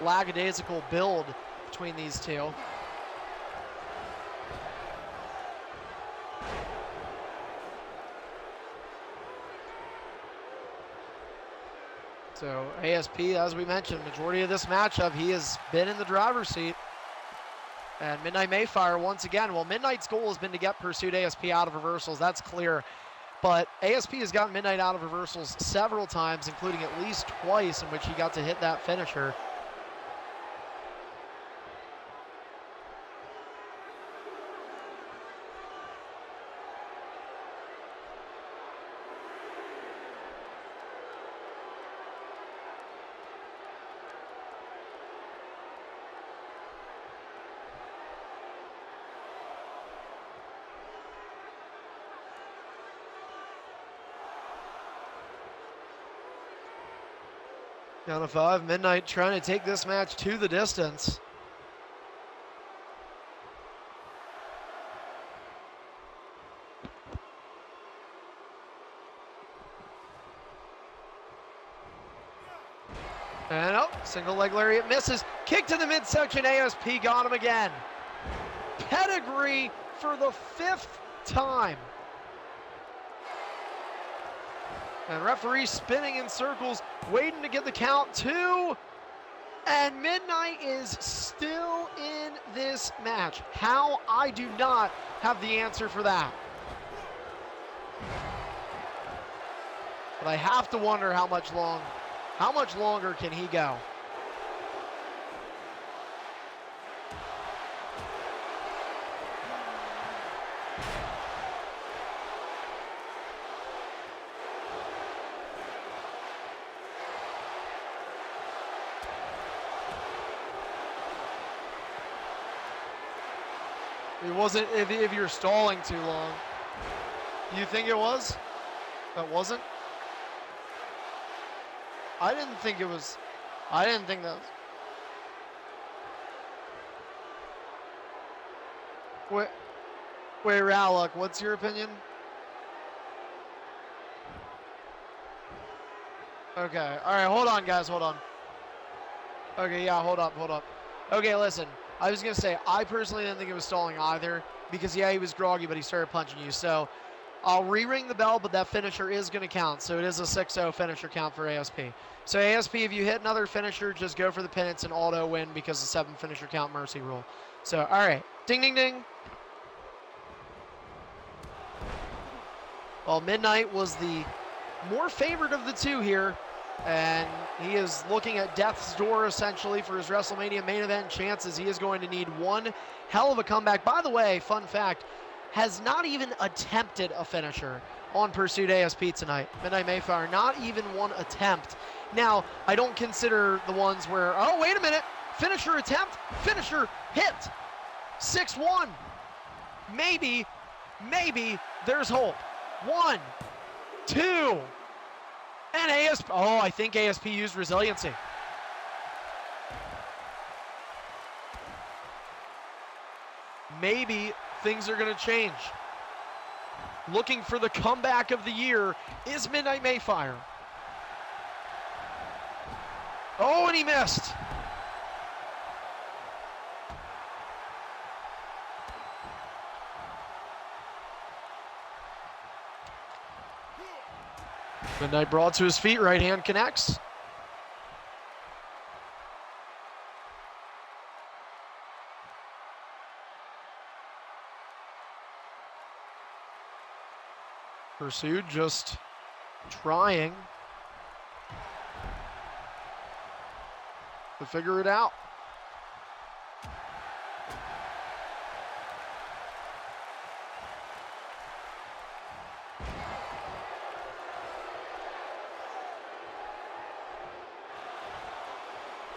A: lackadaisical build between these two. So ASP, as we mentioned, majority of this matchup, he has been in the driver's seat. And Midnight Mayfire, once again, well, Midnight's goal has been to get Pursuit ASP out of reversals. That's clear. But ASP has gotten Midnight out of reversals several times, including at least twice in which he got to hit that finisher. Down to 5, Midnight trying to take this match to the distance. And single leg lariat misses. Kick to the midsection, ASP got him again. Pedigree for the 5th time. And referee spinning in circles, waiting to get the count. 2. And Midnight is still in this match. How? I do not have the answer for that. But I have to wonder how much longer can he go? It wasn't, if you're stalling too long. You think it was? That wasn't? I didn't think it was. I didn't think that was. Wait, Rallock, what's your opinion? Okay, all right, hold on, guys, hold on. Okay, yeah, hold up. Okay, listen, I was going to say, I personally didn't think it was stalling either, because, yeah, he was groggy, but he started punching you, so I'll re-ring the bell, but that finisher is going to count, so it is a 6-0 finisher count for ASP. So ASP, if you hit another finisher, just go for the pin. It's an auto win because of 7 finisher count mercy rule. So, all right, ding, ding, ding. Well, Midnight was the more favored of the two here, and he is looking at death's door, essentially, for his WrestleMania main event chances. He is going to need one hell of a comeback. By the way, fun fact, has not even attempted a finisher on Pursuit ASP tonight. Midnight Mayfire, not even one attempt. Now, I don't consider the ones where, oh, wait a minute, finisher attempt, finisher hit, 6-1. Maybe there's hope. 1, 2, and ASP, oh, I think ASP used resiliency. Maybe things are going to change. Looking for the comeback of the year is Midnight Mayfire. Oh, and he missed. Midnight brought to his feet, right hand connects. Pursued, just trying to figure it out.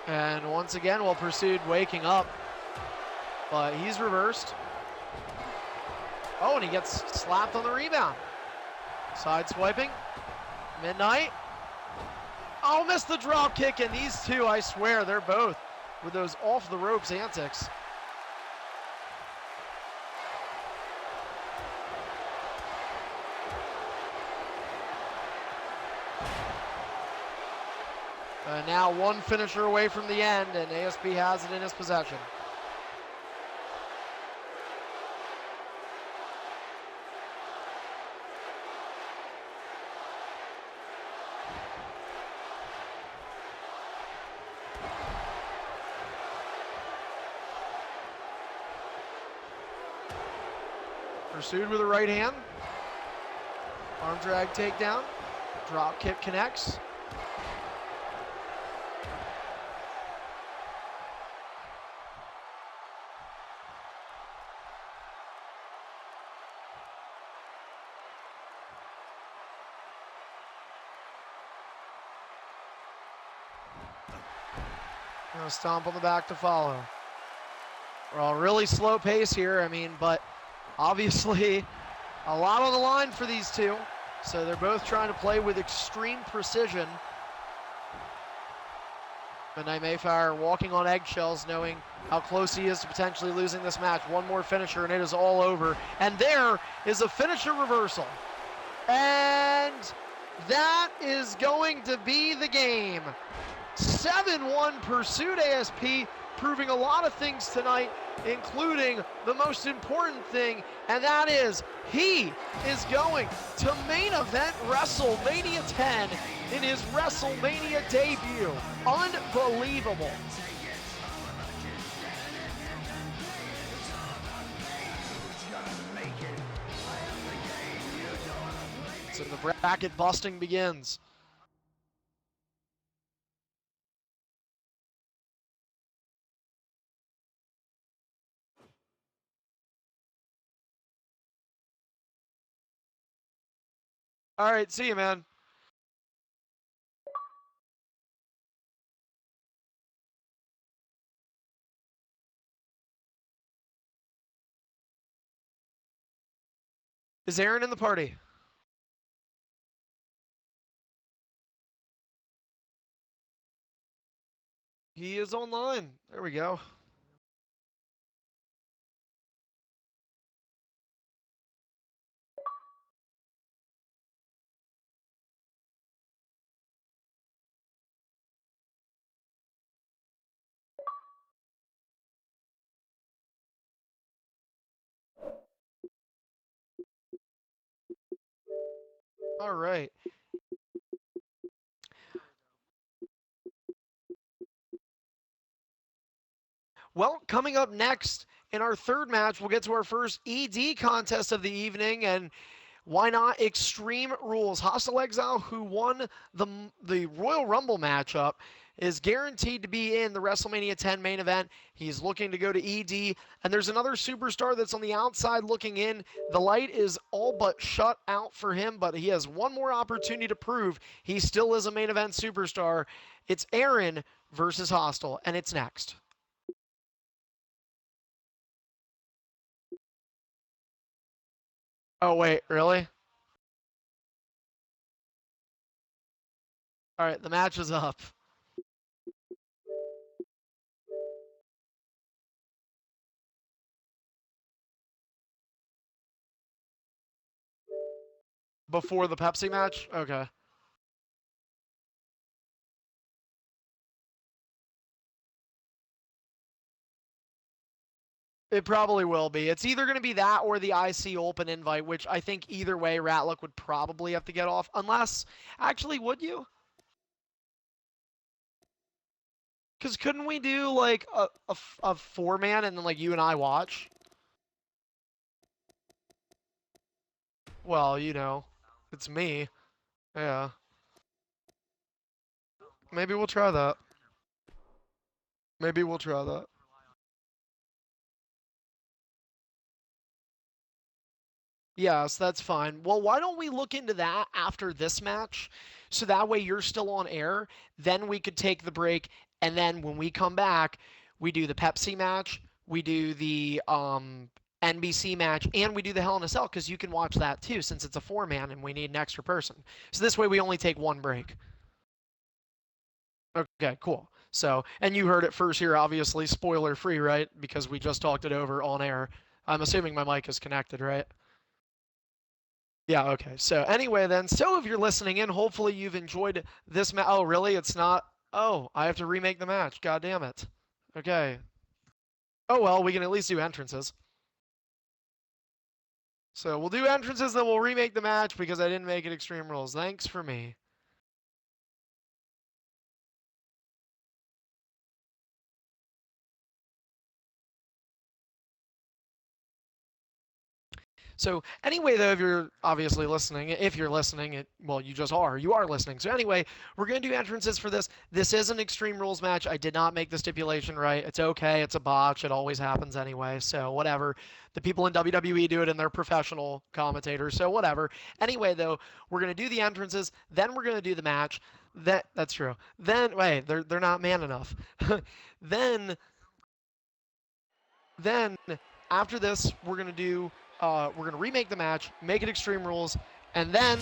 A: And once again, well, Pursued waking up, but he's reversed. Oh, and he gets slapped on the rebound. Side swiping. Midnight. Oh, missed the drop kick, and these two, I swear, they're both with those off the ropes antics. And now one finisher away from the end, and ASP has it in his possession. Pursued with a right hand. Arm drag takedown. Drop kick connects. Gonna stomp on the back to follow. We're on a really slow pace here, but obviously a lot on the line for these two. So they're both trying to play with extreme precision. Midnight Mayfire walking on eggshells, knowing how close he is to potentially losing this match. One more finisher and it is all over. And there is a finisher reversal. And that is going to be the game. 7-1 Pursuit ASP, proving a lot of things tonight, including the most important thing, and that is he is going to main event WrestleMania 10 in his WrestleMania debut. Unbelievable. So the bracket busting begins. All right, see you, man. Is Aaron in the party? He is online. There we go. All right. Well, coming up next in our third match, we'll get to our first ED contest of the evening, and why not Extreme Rules? Hostile Exile, who won the Royal Rumble matchup, is guaranteed to be in the WrestleMania 10 main event. He's looking to go to ED, and there's another superstar that's on the outside looking in. The light is all but shut out for him, but he has one more opportunity to prove he still is a main event superstar. It's Aaron versus Hostile, and it's next. Oh, wait, really? All right, the match is up. Before the Pepsi match? Okay. It probably will be. It's either going to be that or the IC Open invite, which I think either way, Ratlick would probably have to get off. Unless, actually, would you? Because couldn't we do like a four-man and then like you and I watch? Well, it's me. Yeah. Maybe we'll try that. Maybe we'll try that. Yes, that's fine. Well, why don't we look into that after this match? So that way you're still on air. Then we could take the break. And then when we come back, we do the Pepsi match, we do the NBC match, and we do the Hell in a Cell because you can watch that too since it's a four-man and we need an extra person. So this way we only take one break. Okay, cool. So, and you heard it first here, obviously, spoiler free, right? Because we just talked it over on air. I'm assuming my mic is connected, right? Yeah, okay. So anyway then, so if you're listening in, hopefully you've enjoyed this Oh, really? It's not? Oh, I have to remake the match. God damn it. Okay. Oh well, we can at least do entrances. So we'll do entrances, then we'll remake the match because I didn't make it Extreme Rules. Thanks for me. So anyway, though, if you're obviously listening, if you're listening, well, you just are. You are listening. So anyway, we're gonna do entrances for this. This is an Extreme Rules match. I did not make the stipulation right. It's okay. It's a botch. It always happens anyway. So whatever. The people in WWE do it, and they're professional commentators. So whatever. Anyway, though, we're gonna do the entrances. Then we're gonna do the match. That's true. Then wait, they're not man enough. then then after this, we're gonna remake the match, make it Extreme Rules, and then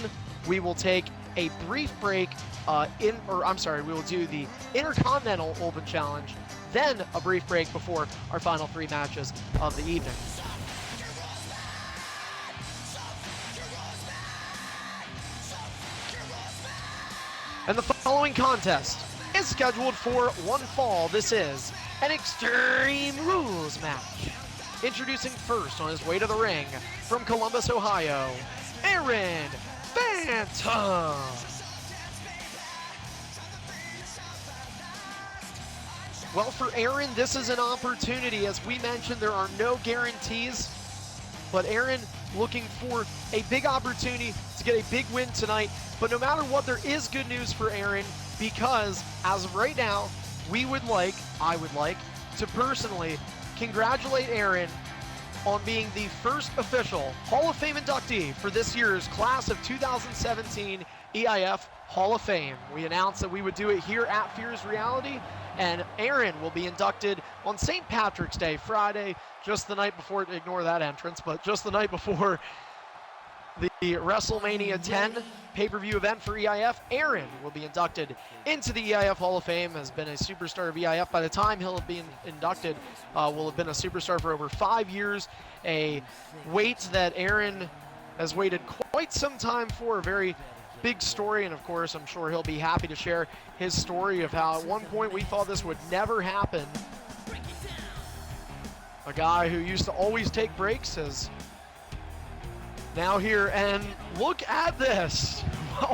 A: we will take a brief break. We will do the Intercontinental Open Challenge, then a brief break before our final three matches of the evening. And the following contest is scheduled for one fall. This is an Extreme Rules match. Introducing first on his way to the ring from Columbus, Ohio, Aaron Phantom. Well, for Aaron, this is an opportunity. As we mentioned, there are no guarantees, but Aaron looking for a big opportunity to get a big win tonight. But no matter what, there is good news for Aaron, because as of right now, I would like to personally congratulate Aaron on being the first official Hall of Fame inductee for this year's class of 2017 EIF Hall of Fame. We announced that we would do it here at Fear Is Reality, and Aaron will be inducted on St. Patrick's Day, Friday, just the night before, ignore that entrance, but just the night before the WrestleMania 10 pay-per-view event for EIF. Aaron will be inducted into the EIF Hall of Fame, has been a superstar of EIF. By the time he'll be inducted, will have been a superstar for over 5 years, a wait that Aaron has waited quite some time for, a very big story, and of course I'm sure he'll be happy to share his story of how at one point we thought this would never happen. A guy who used to always take breaks is now here, and look at this.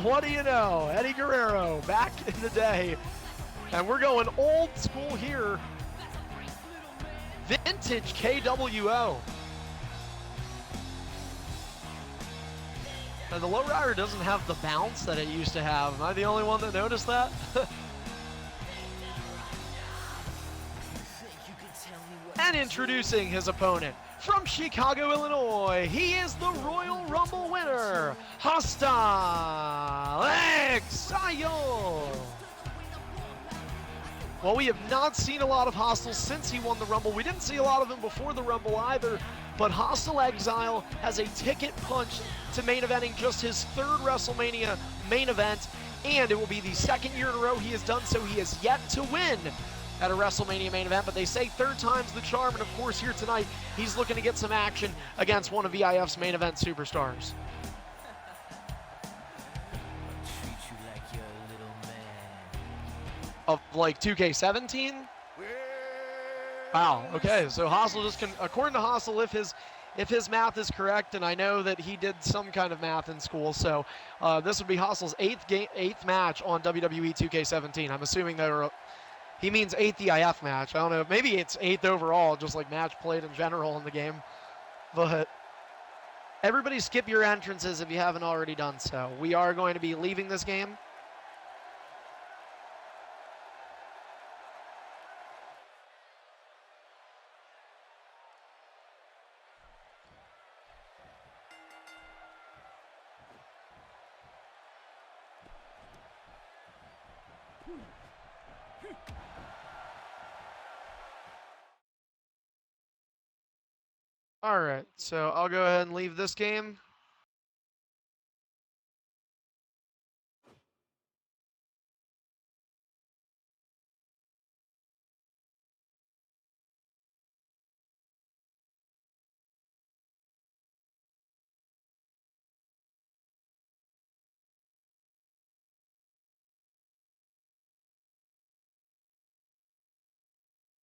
A: What do you know? Eddie Guerrero back in the day. And we're going old school here. Vintage KWO. Now, the lowrider doesn't have the bounce that it used to have. Am I the only one that noticed that? And introducing his opponent from Chicago, Illinois, he is the Royal Rumble winner, Hostile Exile. Well, we have not seen a lot of Hostile since he won the Rumble. We didn't see a lot of him before the Rumble either, but Hostile Exile has a ticket punch to main eventing just his third WrestleMania main event, and it will be the second year in a row he has done so. He has yet to win at a WrestleMania main event, but they say third time's the charm, and of course here tonight, he's looking to get some action against one of EIF's main event superstars. Of like 2K17? Wow, okay, so Hostile just according to Hostile, if his math is correct, and I know that he did some kind of math in school, so this would be Hostile's eighth match on WWE 2K17. I'm assuming he means 8th EIF match. I don't know. Maybe it's 8th overall, just like match played in general in the game. But everybody skip your entrances if you haven't already done so. We are going to be leaving this game. All right, so I'll go ahead and leave this game.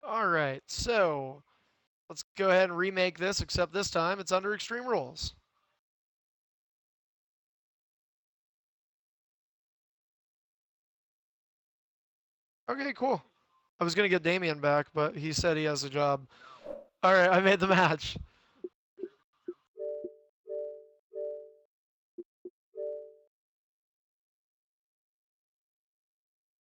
A: All right, so let's go ahead and remake this, except this time it's under Extreme Rules. Okay, cool. I was going to get Damien back, but he said he has a job. All right, I made the match.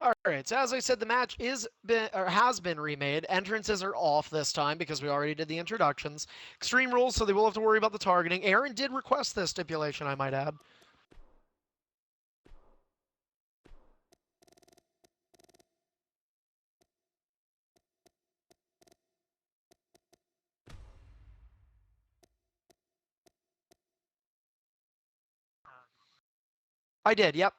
A: All right, so as I said, the match has been remade. Entrances are off this time because we already did the introductions. Extreme rules, so they will have to worry about the targeting. Aaron did request this stipulation, I might add. I did, yep.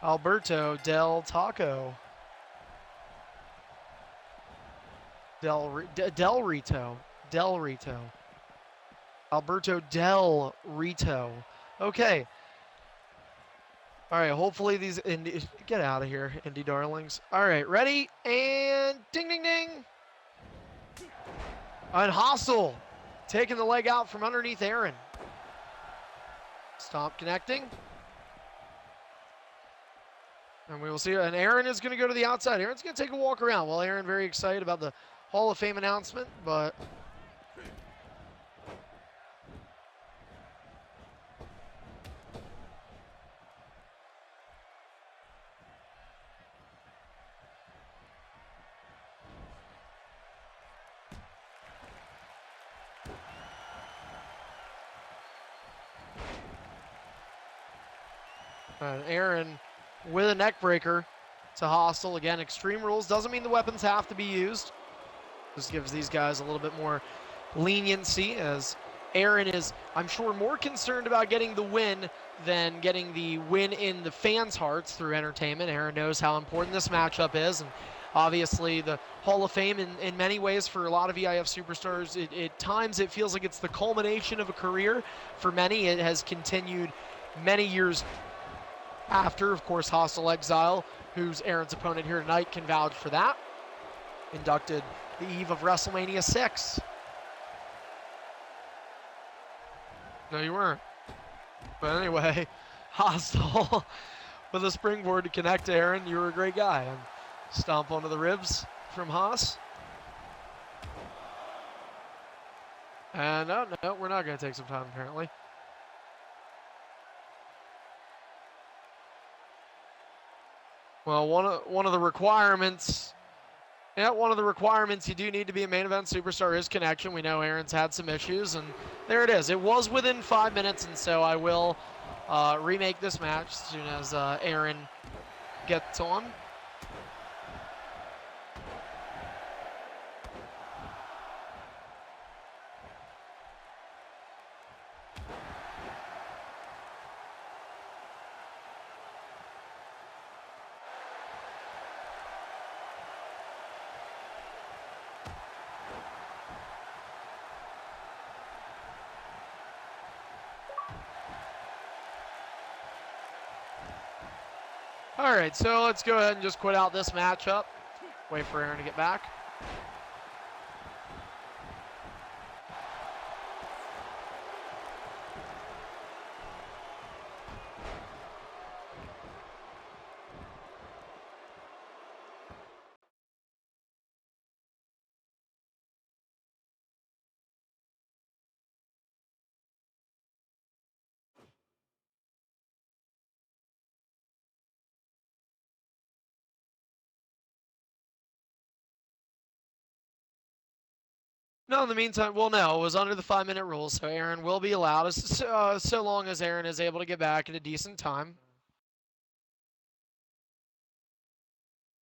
A: Alberto Del Taco. Del Rito. Del Rito. Alberto Del Rito. Okay. All right, hopefully these get out of here, indie darlings. All right, ready? And ding, ding, ding. And Hostile taking the leg out from underneath Aaron. Stomp connecting. And we will see. And Aaron is going to go to the outside. Aaron's going to take a walk around. Well, Aaron very excited about the Hall of Fame announcement, but Aaron with a neck breaker to Hostile. Again, Extreme Rules doesn't mean the weapons have to be used. Just gives these guys a little bit more leniency, as Aaron is, I'm sure, more concerned about getting the win than getting the win in the fans' hearts through entertainment. Aaron knows how important this matchup is, and obviously the Hall of Fame in many ways for a lot of EIF superstars, at times it feels like it's the culmination of a career. For many, it has continued many years after. Of course, Hostile Exile, who's Aaron's opponent here tonight, can vouch for that. Inducted the eve of WrestleMania 6. No, you weren't. But anyway, Hostile with a springboard to connect to Aaron. You were a great guy. And stomp onto the ribs from Haas. And no, we're not going to take some time apparently. Well, one of the requirements. Yeah, one of the requirements you do need to be a main event superstar is connection. We know Aaron's had some issues, and there it is. It was within 5 minutes, and so I will remake this match as soon as Aaron gets on. All right, so let's go ahead and just quit out this matchup. Wait for Aaron to get back. No, in the meantime, well, no, it was under the 5-minute rule, so Aaron will be allowed, so long as Aaron is able to get back at a decent time.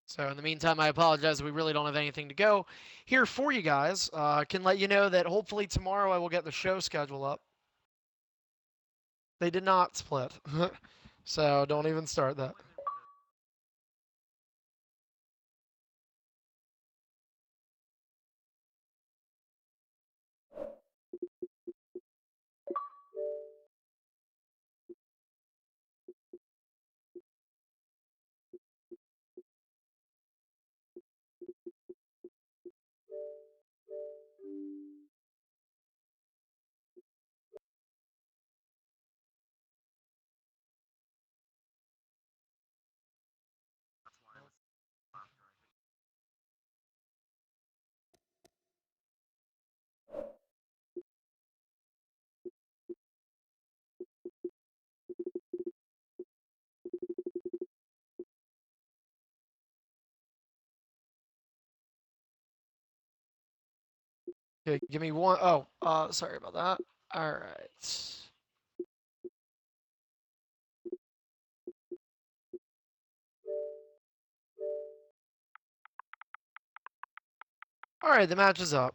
A: So in the meantime, I apologize. We really don't have anything to go here for you guys. Can let you know that hopefully tomorrow I will get the show schedule up. They did not split, so don't even start that. Okay, give me one. Oh, sorry about that. All right. All right, the match is up.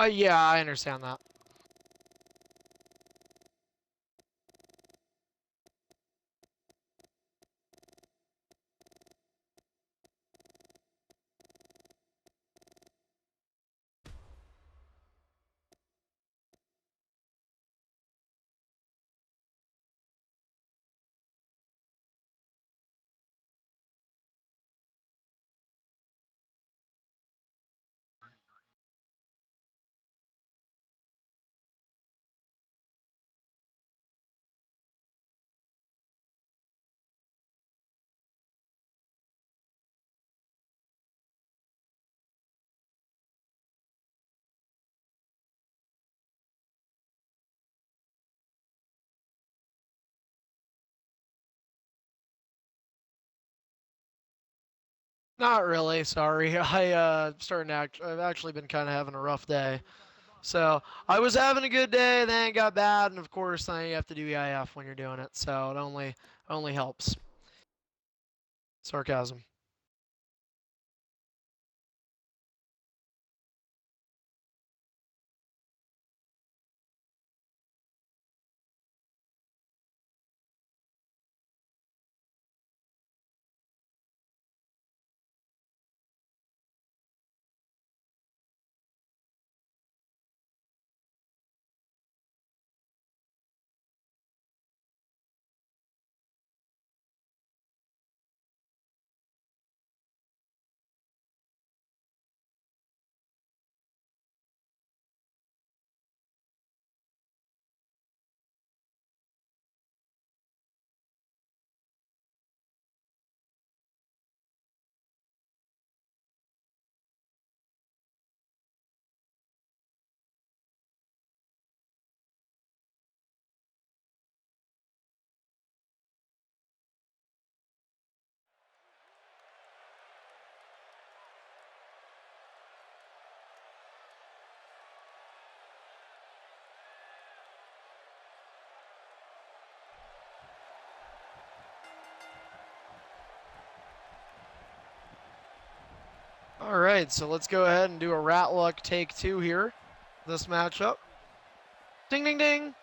A: Yeah, I understand that. Not really. Sorry. I've actually been kind of having a rough day. So I was having a good day, then it got bad, and of course, then you have to do EIF when you're doing it. So it only helps. Sarcasm. All right, so let's go ahead and do a rat luck take two here. This matchup. Ding, ding, ding.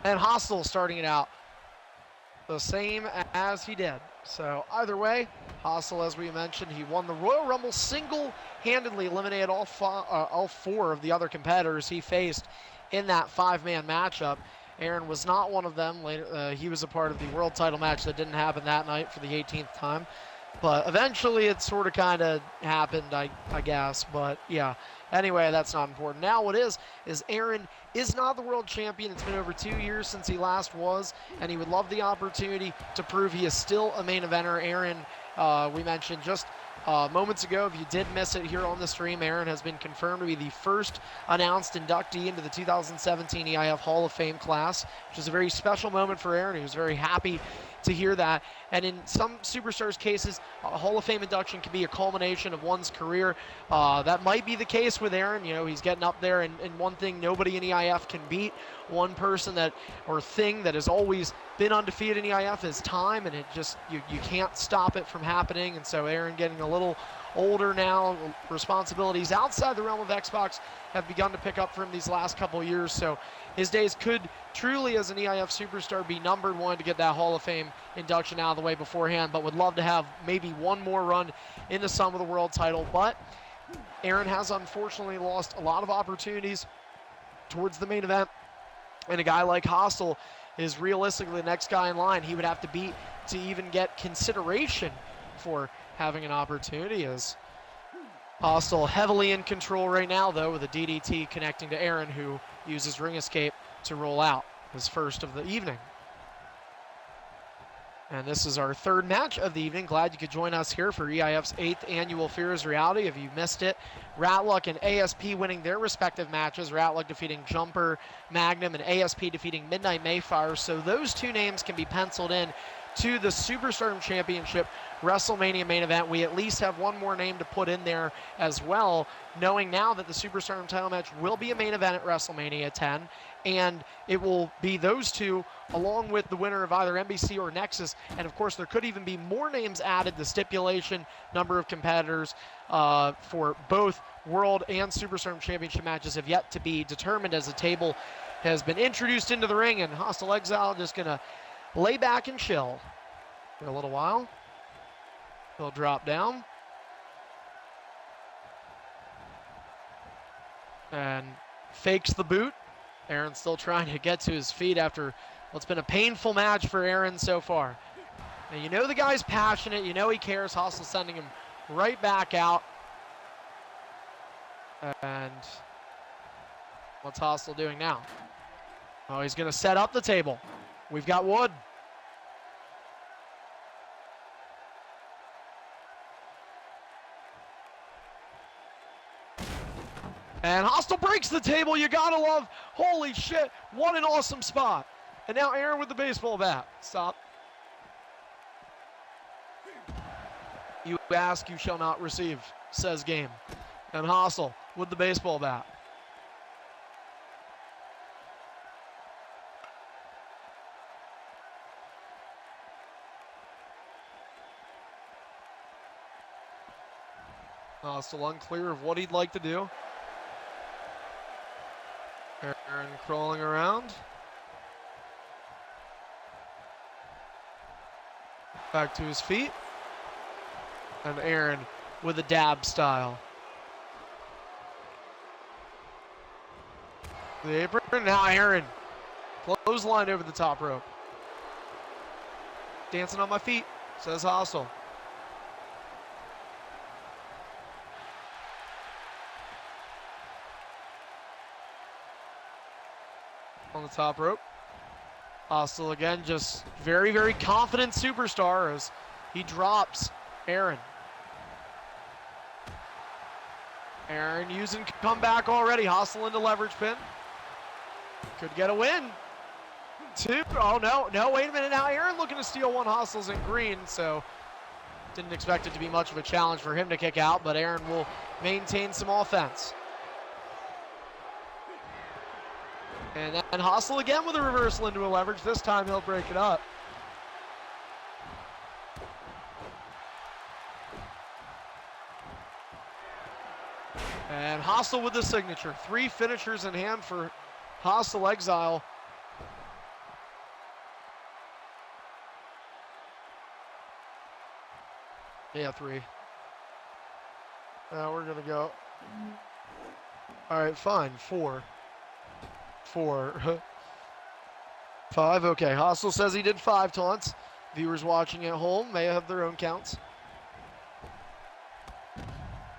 A: And Hostile starting it out the same as he did. So either way, Hostile, as we mentioned, he won the Royal Rumble single-handedly, eliminated all four of the other competitors he faced in that five-man matchup. Aaron was not one of them. Later, he was a part of the world title match that didn't happen that night for the 18th time. But eventually it sort of kind of happened, I guess. But yeah, anyway, that's not important. Now what is Aaron is not the world champion. It's been over 2 years since he last was, and he would love the opportunity to prove he is still a main eventer. Aaron, we mentioned just moments ago, if you did miss it here on the stream, Aaron has been confirmed to be the first announced inductee into the 2017 EIF Hall of Fame class, which is a very special moment for Aaron. He was very happy to hear that. And in some superstars' cases, a Hall of Fame induction can be a culmination of one's career. That might be the case with Aaron. You know, he's getting up there, and one thing nobody in EIF can beat, one person that or thing that has always been undefeated in EIF is time, and it just you can't stop it from happening. And so Aaron getting a little older now, responsibilities outside the realm of Xbox have begun to pick up for him these last couple of years. So his days could truly, as an EIF superstar, be numbered. Wanted to get that Hall of Fame induction out of the way beforehand, but would love to have maybe one more run into some of the world title. But Aaron has unfortunately lost a lot of opportunities towards the main event, and a guy like Hostile is realistically the next guy in line he would have to beat to even get consideration for having an opportunity. As Hostile heavily in control right now, though, with a DDT connecting to Aaron, who uses ring escape to roll out his first of the evening. And this is our third match of the evening. Glad you could join us here for EIF's 8th annual Fear Is Reality. If you missed it, Ratluck and ASP winning their respective matches. Ratluck defeating Jumper Magnum and ASP defeating Midnight Mayfire. So those two names can be penciled in to the Superstardom Championship WrestleMania main event. We at least have one more name to put in there as well, knowing now that the Superstardom title match will be a main event at WrestleMania 10, and it will be those two along with the winner of either NBC or Nexus. And of course there could even be more names added. The stipulation number of competitors for both World and Superstardom Championship matches have yet to be determined, as the table has been introduced into the ring, and Hostile Exile just gonna lay back and chill for a little while. He'll drop down. And fakes the boot. Aaron's still trying to get to his feet after what's been a painful match for Aaron so far. And you know the guy's passionate. You know he cares. Hostile sending him right back out. And what's Hostile doing now? Oh, he's going to set up the table. We've got wood. And Hostile breaks the table. You gotta love. Holy shit. What an awesome spot. And now Aaron with the baseball bat. Stop. You ask, you shall not receive, says Game. And Hostile with the baseball bat. Hostile unclear of what he'd like to do. Aaron crawling around. Back to his feet. And Aaron with a dab style. The apron. Now Aaron. Clothesline over the top rope. Dancing on my feet, says Hostile. On the top rope. Hostile again, just very, very confident superstar as he drops Aaron. Aaron using comeback already. Hostile into leverage pin. Could get a win. Two. Oh, no, wait a minute. Now Aaron looking to steal one. Hostile's in green, so didn't expect it to be much of a challenge for him to kick out, but Aaron will maintain some offense. And then Hostile again with a reversal into a leverage. This time he'll break it up. And Hostile with the signature. 3 finishers in hand for Hostile Exile. Yeah, 3. Now we're going to go. All right, fine. 4. 5. Okay, Hostile says he did 5 taunts. Viewers watching at home may have their own counts.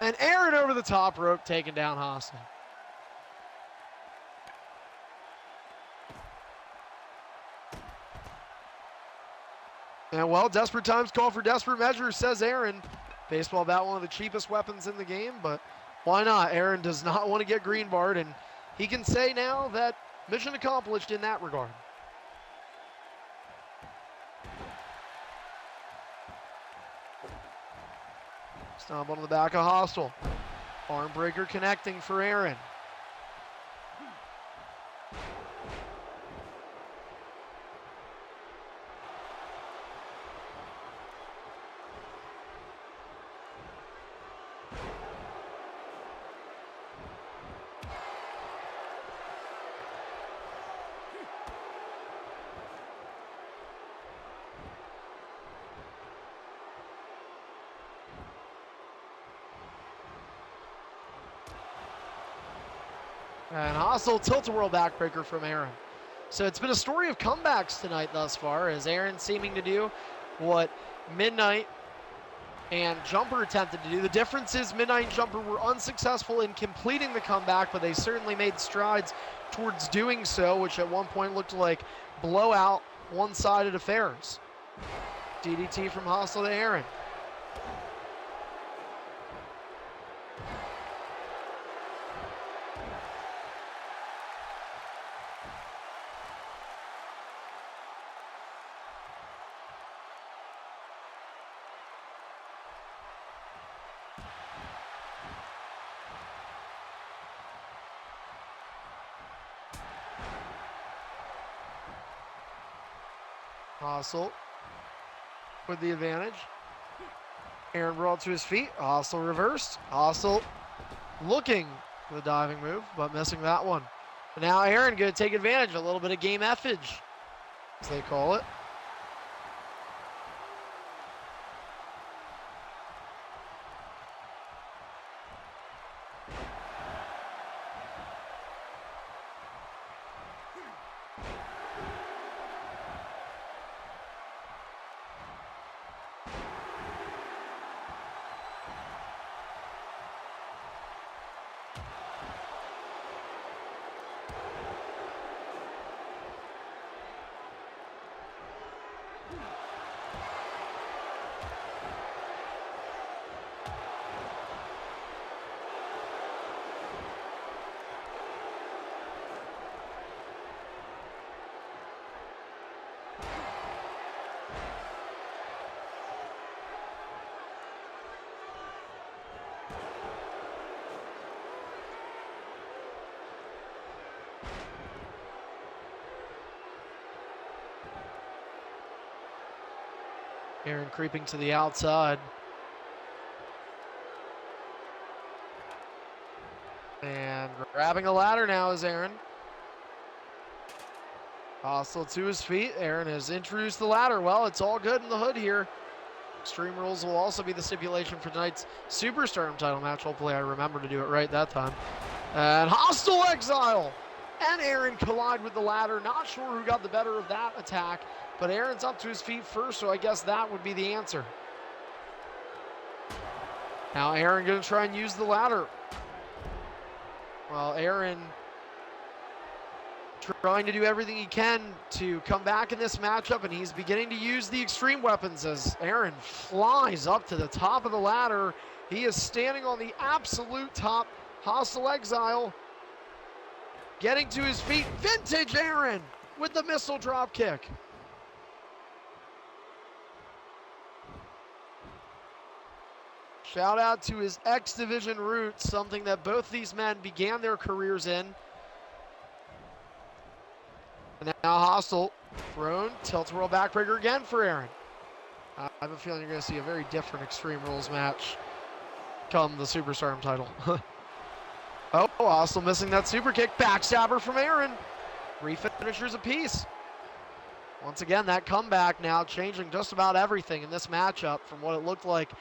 A: And Aaron over the top rope, taking down Hostile. And well, desperate times call for desperate measures, says Aaron. Baseball bat, one of the cheapest weapons in the game, but why not? Aaron does not want to get green barred, and he can say now that mission accomplished in that regard. Stomp onto the back of Hostile. Arm breaker connecting for Aaron. And Hostile tilt-a-whirl backbreaker from Aaron. So it's been a story of comebacks tonight thus far, as Aaron seeming to do what Midnight and Jumper attempted to do. The difference is Midnight and Jumper were unsuccessful in completing the comeback, but they certainly made strides towards doing so, which at one point looked like blowout, one-sided affairs. DDT from Hostile to Aaron. Hostile with the advantage. Aaron brought to his feet. Hostile reversed. Hostile looking for the diving move, but missing that one. And now Aaron going to take advantage. A little bit of game effage, as they call it. Aaron creeping to the outside. And grabbing a ladder now is Aaron. Hostile to his feet. Aaron has introduced the ladder. Well, it's all good in the hood here. Extreme Rules will also be the stipulation for tonight's Superstardom title match. Hopefully I remember to do it right that time. And Hostile Exile and Aaron collide with the ladder. Not sure who got the better of that attack, but Aaron's up to his feet first, so I guess that would be the answer. Now Aaron going to try and use the ladder. Well, Aaron trying to do everything he can to come back in this matchup, and he's beginning to use the extreme weapons as Aaron flies up to the top of the ladder. He is standing on the absolute top. Hostile Exile getting to his feet. Vintage Aaron with the missile drop kick. Shout out to his X Division roots, something that both these men began their careers in. And now Hostile thrown, tilt-a-whirl backbreaker again for Aaron. I have a feeling you're going to see a very different Extreme Rules match come the Superstardom title. Oh, Hostile missing that super kick. Backstabber from Aaron. 3 finishers apiece. Once again, that comeback now changing just about everything in this matchup from what it looked like.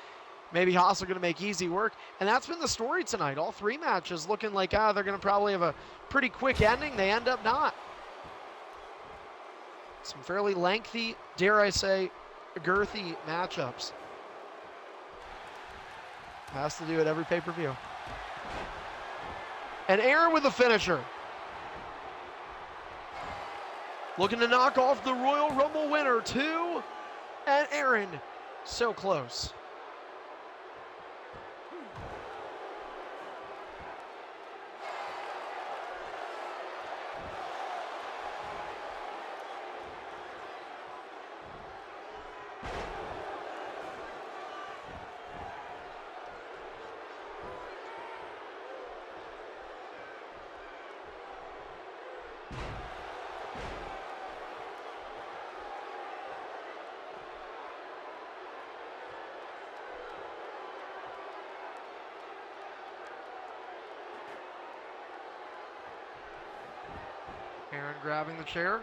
A: Maybe Hostile going to make easy work. And that's been the story tonight. All 3 matches looking like they're going to probably have a pretty quick ending. They end up not. Some fairly lengthy, dare I say, girthy matchups. Has to do it every pay-per-view. And Aaron with the finisher. Looking to knock off the Royal Rumble winner, too. And Aaron, so close. Aaron grabbing the chair.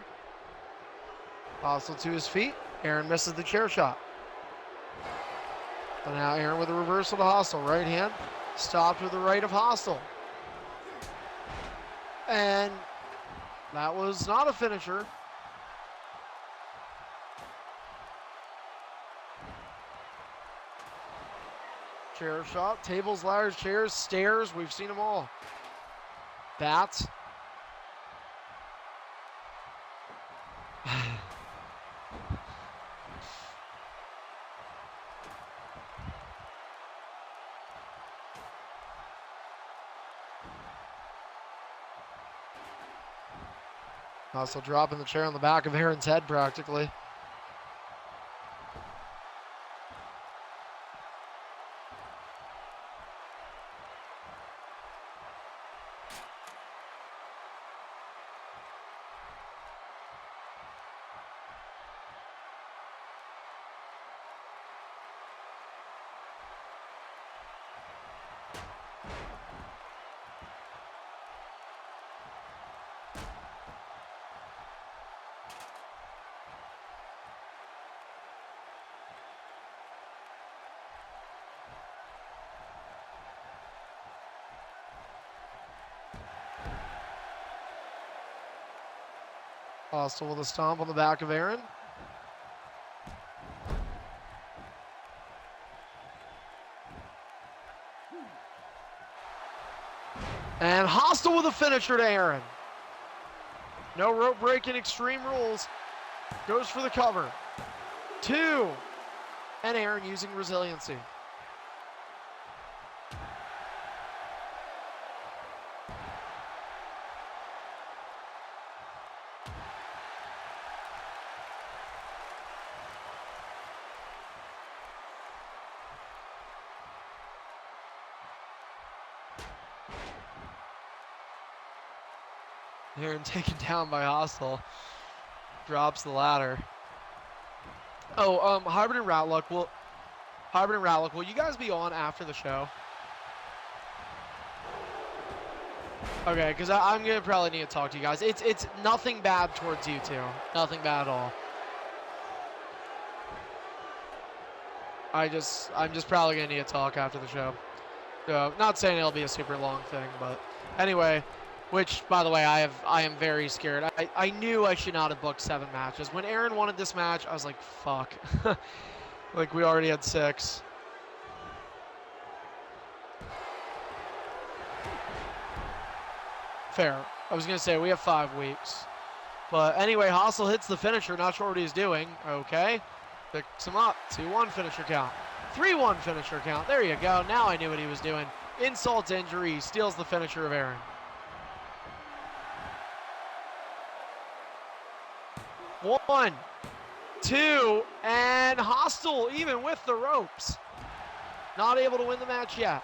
A: Hostile to his feet. Aaron misses the chair shot. But now Aaron with a reversal to Hostile. Right hand stopped with the right of Hostile. And that was not a finisher. Chair shot, tables, ladders, chairs, stairs. We've seen them all. Bats. Also dropping the chair on the back of Aaron's head practically. Hostile with a stomp on the back of Aaron. And Hostile with a finisher to Aaron. No rope break in Extreme Rules. Goes for the cover. 2. And Aaron using resiliency. Aaron taken down by Hostile. Drops the ladder. Oh, Hybrid and Ratluck will you guys be on after the show? Okay, because I'm gonna probably need to talk to you guys. It's nothing bad towards you two. Nothing bad at all. I'm just probably gonna need to talk after the show. So, not saying it'll be a super long thing, but anyway. Which, by the way, I am very scared. I knew I should not have booked 7 matches. When Aaron wanted this match, I was like, fuck. Like, we already had 6. Fair. I was going to say, we have 5 weeks. But anyway, Hostile hits the finisher. Not sure what he's doing. Okay. Picks him up. 2-1 finisher count. 3-1 finisher count. There you go. Now I knew what he was doing. Insult to injury. He steals the finisher of Aaron. 1, 2, and Hostile even with the ropes. Not able to win the match yet.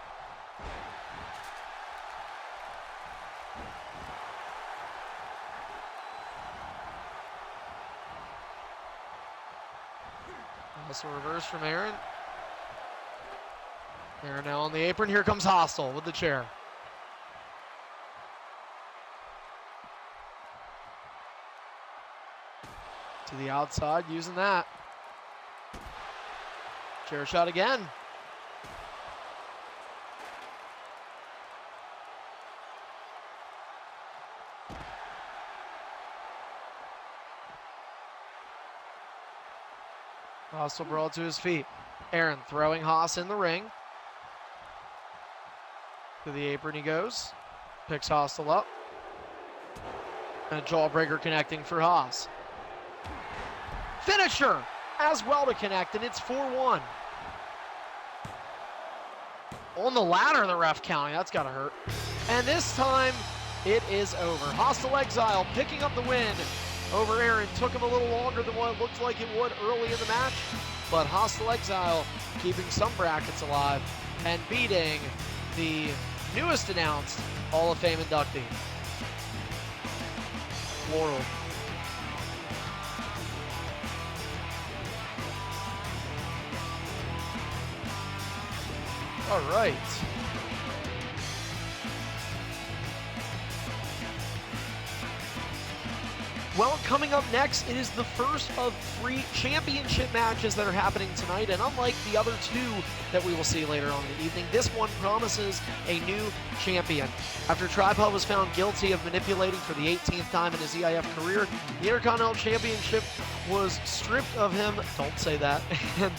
A: Also reverse from Aaron. Aaron now on the apron. Here comes Hostile with the chair. To the outside, using that. Chair shot again. Hostile brawl to his feet. Aaron throwing Haas in the ring. To the apron he goes. Picks Hostile up. And a jawbreaker connecting for Haas. Finisher as well to connect, and it's 4-1. On the ladder, the ref counting. That's got to hurt. And this time, it is over. Hostile Exile picking up the win over Aaron. Took him a little longer than what it looked like it would early in the match, but Hostile Exile keeping some brackets alive and beating the newest announced Hall of Fame inductee, Laurel. All right. Well, coming up next, it is the first of 3 championship matches that are happening tonight, and unlike the other 2 that we will see later on in the evening, this one promises a new champion. After Tripod was found guilty of manipulating for the 18th time in his EIF career, the Intercontinental Championship was stripped of him, don't say that, and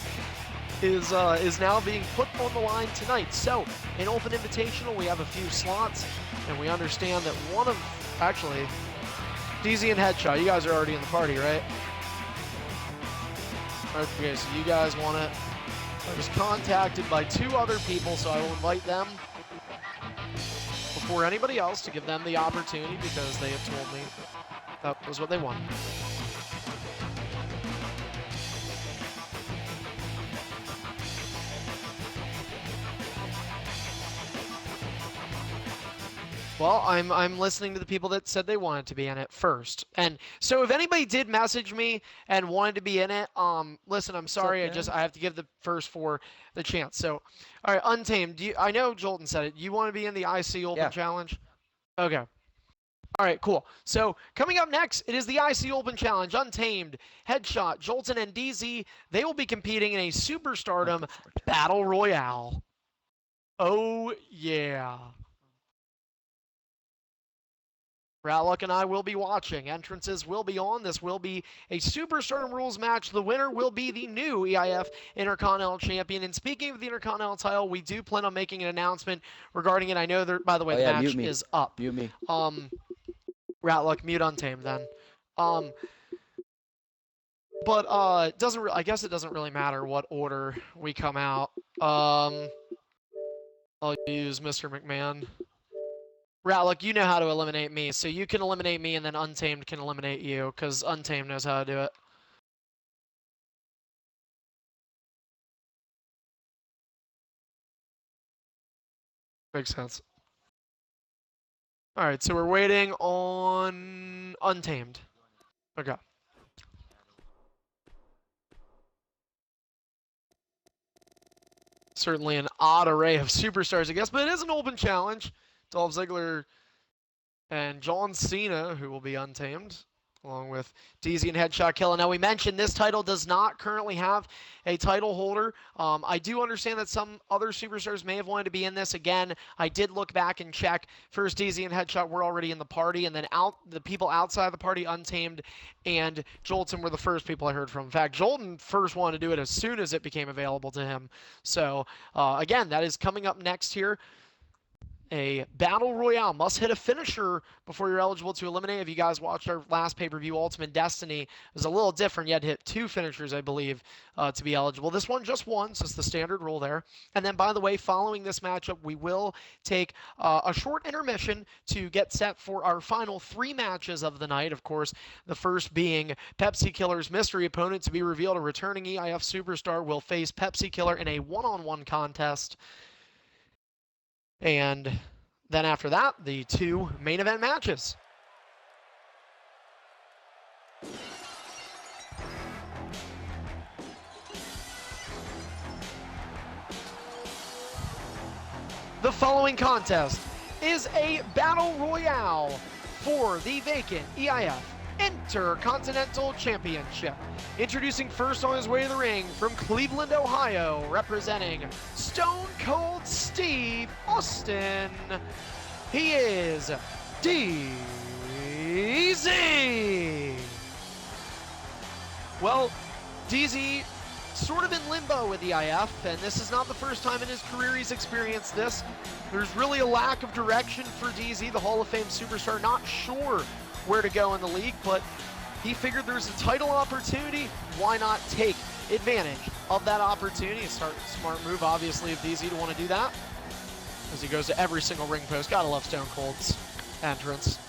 A: is now being put on the line tonight. So, in Open Invitational, we have a few slots, and we understand that one of, actually, DZ and Headshot, you guys are already in the party, right? Okay, so you guys want it. I was contacted by 2 other people, so I will invite them before anybody else to give them the opportunity because they have told me that was what they wanted. Well, I'm listening to the people that said they wanted to be in it first. And so if anybody did message me and wanted to be in it, listen, I'm sorry,
B: okay.
A: I have to give the first 4 the chance. So, all right, Untamed, I know Jolton said it. You want to be in the IC Open Challenge? Okay. All right, cool. So coming up next, it is the IC Open Challenge. Untamed, Headshot, Jolton, and DZ, they will be competing in a Superstardom Battle Royale. Oh, yeah. Ratluck and I will be watching. Entrances will be on. This will be a Superstardom Rules match. The winner will be the new EIF Intercontinental Champion. And speaking of the Intercontinental title, we do plan on making an announcement regarding it. I know that, by the way, the match is up.
B: Mute me.
A: Ratluck, mute Untamed then. But it doesn't. I guess it doesn't really matter what order we come out. I'll use Mr. McMahon. Ratluck, you know how to eliminate me, so you can eliminate me and then Untamed can eliminate you, because Untamed knows how to do it. Makes sense. Alright, so we're waiting on Untamed. Okay. Certainly an odd array of superstars, I guess, but it is an open challenge. Dolph Ziggler and John Cena, who will be Untamed, along with DZ and Headshot Killer. Now, we mentioned this title does not currently have a title holder. I do understand that some other superstars may have wanted to be in this. Again, I did look back and check. First, DZ and Headshot were already in the party, and then the people outside the party, Untamed and Jolton, were the first people I heard from. In fact, Jolton first wanted to do it as soon as it became available to him. So, again, that is coming up next here. A Battle Royale. Must hit a finisher before you're eligible to eliminate. If you guys watched our last pay-per-view, Ultimate Destiny, it was a little different. You had to hit 2 finishers, I believe, to be eligible. This one just one, so it's the standard rule there. And then, by the way, following this matchup, we will take a short intermission to get set for our final 3 matches of the night. Of course, the first being Pepsi Killer's mystery opponent to be revealed. A returning EIF superstar will face Pepsi Killer in a one-on-one contest. And then after that, the 2 main event matches. The following contest is a Battle Royale for the vacant EIF Intercontinental Championship. Introducing first on his way to the ring from Cleveland, Ohio, representing Stone Cold Steve Austin. He is DZ. Well, DZ, sort of in limbo with EIF, and this is not the first time in his career he's experienced this. There's really a lack of direction for DZ, the Hall of Fame superstar, not sure where to go in the league, but he figured there's a title opportunity. Why not take advantage of that opportunity? Smart move, obviously, of DZ to want to do that, as he goes to every single ring post. Gotta love Stone Cold's entrance.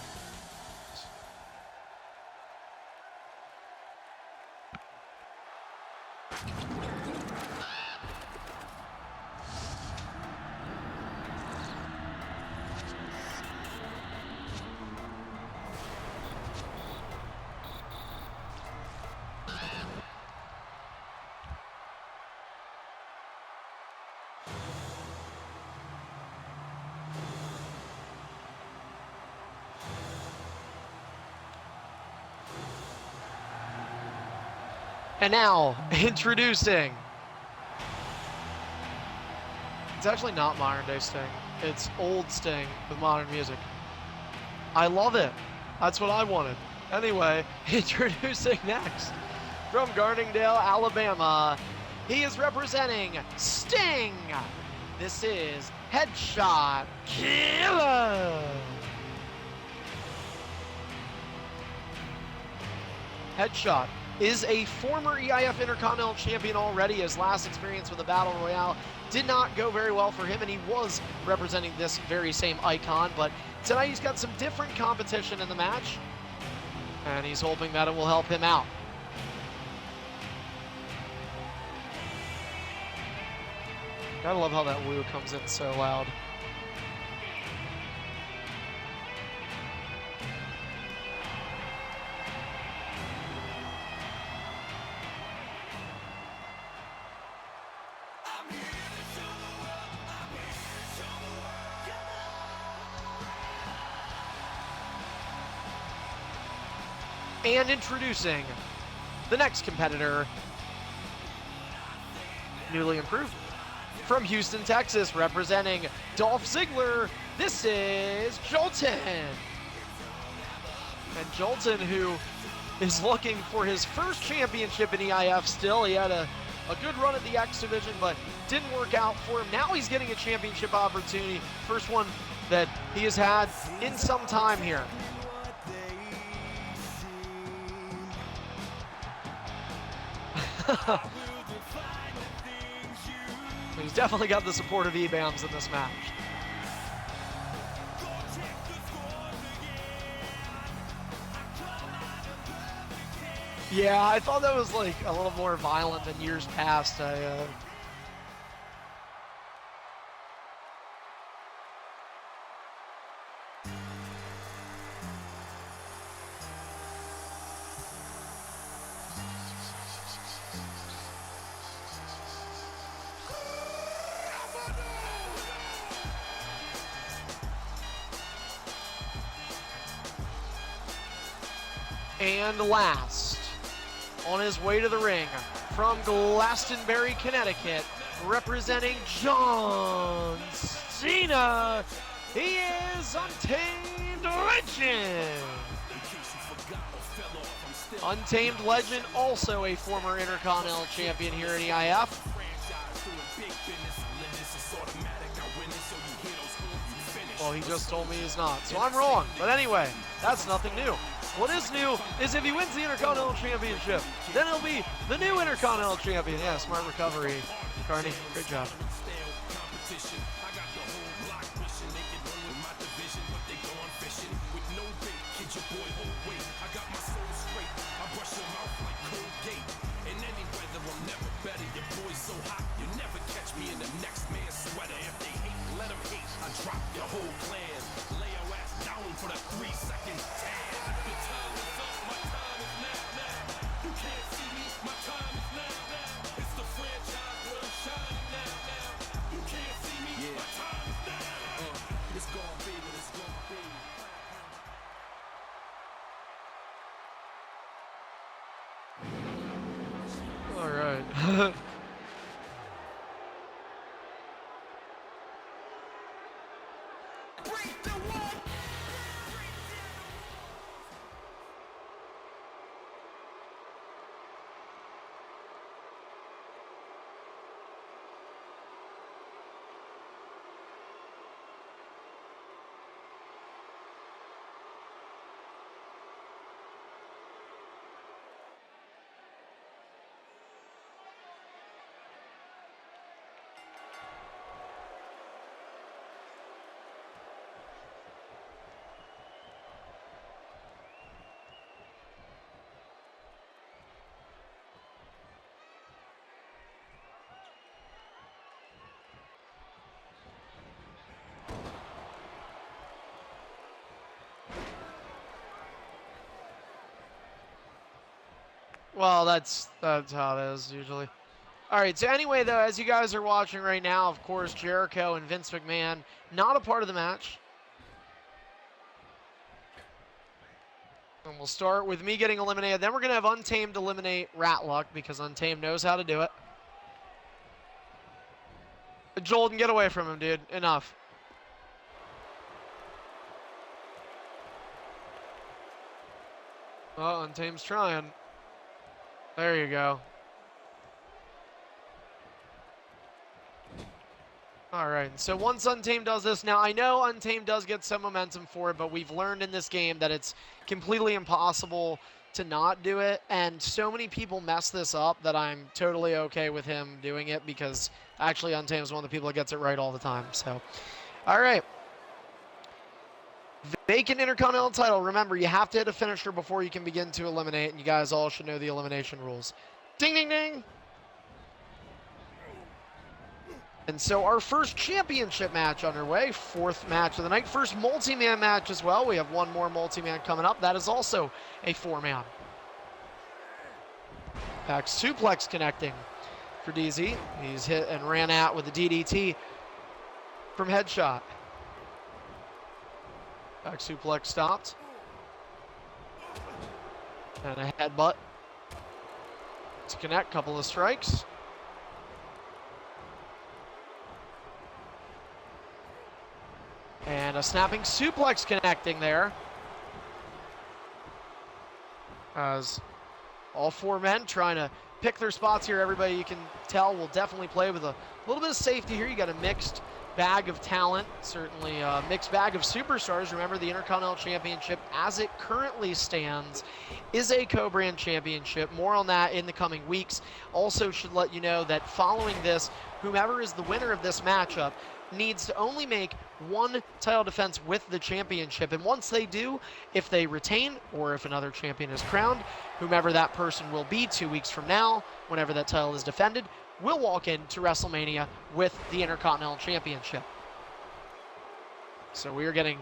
A: And now, introducing. It's actually not modern day Sting. It's old Sting with modern music. I love it. That's what I wanted. Anyway, introducing next. From Gardendale, Alabama, he is representing Sting. This is Headshot Killer. Headshot is a former EIF Intercontinental Champion already. His last experience with the Battle Royale did not go very well for him, and he was representing this very same icon, but tonight he's got some different competition in the match, and he's hoping that it will help him out. Gotta love how that woo comes in so loud. And introducing the next competitor, newly improved, from Houston, Texas, representing Dolph Ziggler, this is Jolton. And Jolton, who is looking for his first championship in EIF still. He had a good run at the X Division, but didn't work out for him. Now he's getting a championship opportunity, first one that he has had in some time here. He's definitely got the support of EBAMs in this match. Yeah, I thought that was like a little more violent than years past. And last, on his way to the ring, from Glastonbury, Connecticut, representing John Cena, he is Untamed Legend. Untamed Legend, also a former Intercontinental Champion here in EIF. Well, he just told me he's not, so I'm wrong. But anyway, that's nothing new. What is new is if he wins the Intercontinental Championship, then he'll be the new Intercontinental Champion. Yeah, smart recovery, Carney. Great job. All right. Well, that's how it is usually. All right, so anyway, though, as you guys are watching right now, of course, Jericho and Vince McMahon not a part of the match. And we'll start with me getting eliminated. Then we're going to have Untamed eliminate Ratluck because Untamed knows how to do it. Jolton, get away from him, dude. Enough. Oh, Untamed's trying. There you go. All right, so once Untamed does this, now I know Untamed does get some momentum for it, but we've learned in this game that it's completely impossible to not do it, and so many people mess this up that I'm totally okay with him doing it because actually Untamed is one of the people that gets it right all the time, so. All right. Vacant Intercontinental title. Remember, you have to hit a finisher before you can begin to eliminate, and you guys all should know the elimination rules. Ding, ding, ding. And so our first championship match underway, fourth match of the night, first multi-man match as well. We have one more multi-man coming up. That is also a 4-man. Back suplex connecting for DZ. He's hit and ran out with the DDT from Headshot. Back suplex stopped. And a headbutt to connect, couple of strikes. And a snapping suplex connecting there. As all 4 men trying to pick their spots here. Everybody, you can tell, will definitely play with a little bit of safety here. You got a mixed bag of talent, certainly a mixed bag of superstars. Remember, the Intercontinental Championship, as it currently stands, is a co-brand championship. More on that in the coming weeks. Also should let you know that following this, whomever is the winner of this matchup needs to only make one title defense with the championship. And once they do, if they retain or if another champion is crowned, whomever that person will be 2 weeks from now, whenever that title is defended, will walk into WrestleMania with the Intercontinental Championship. So we are getting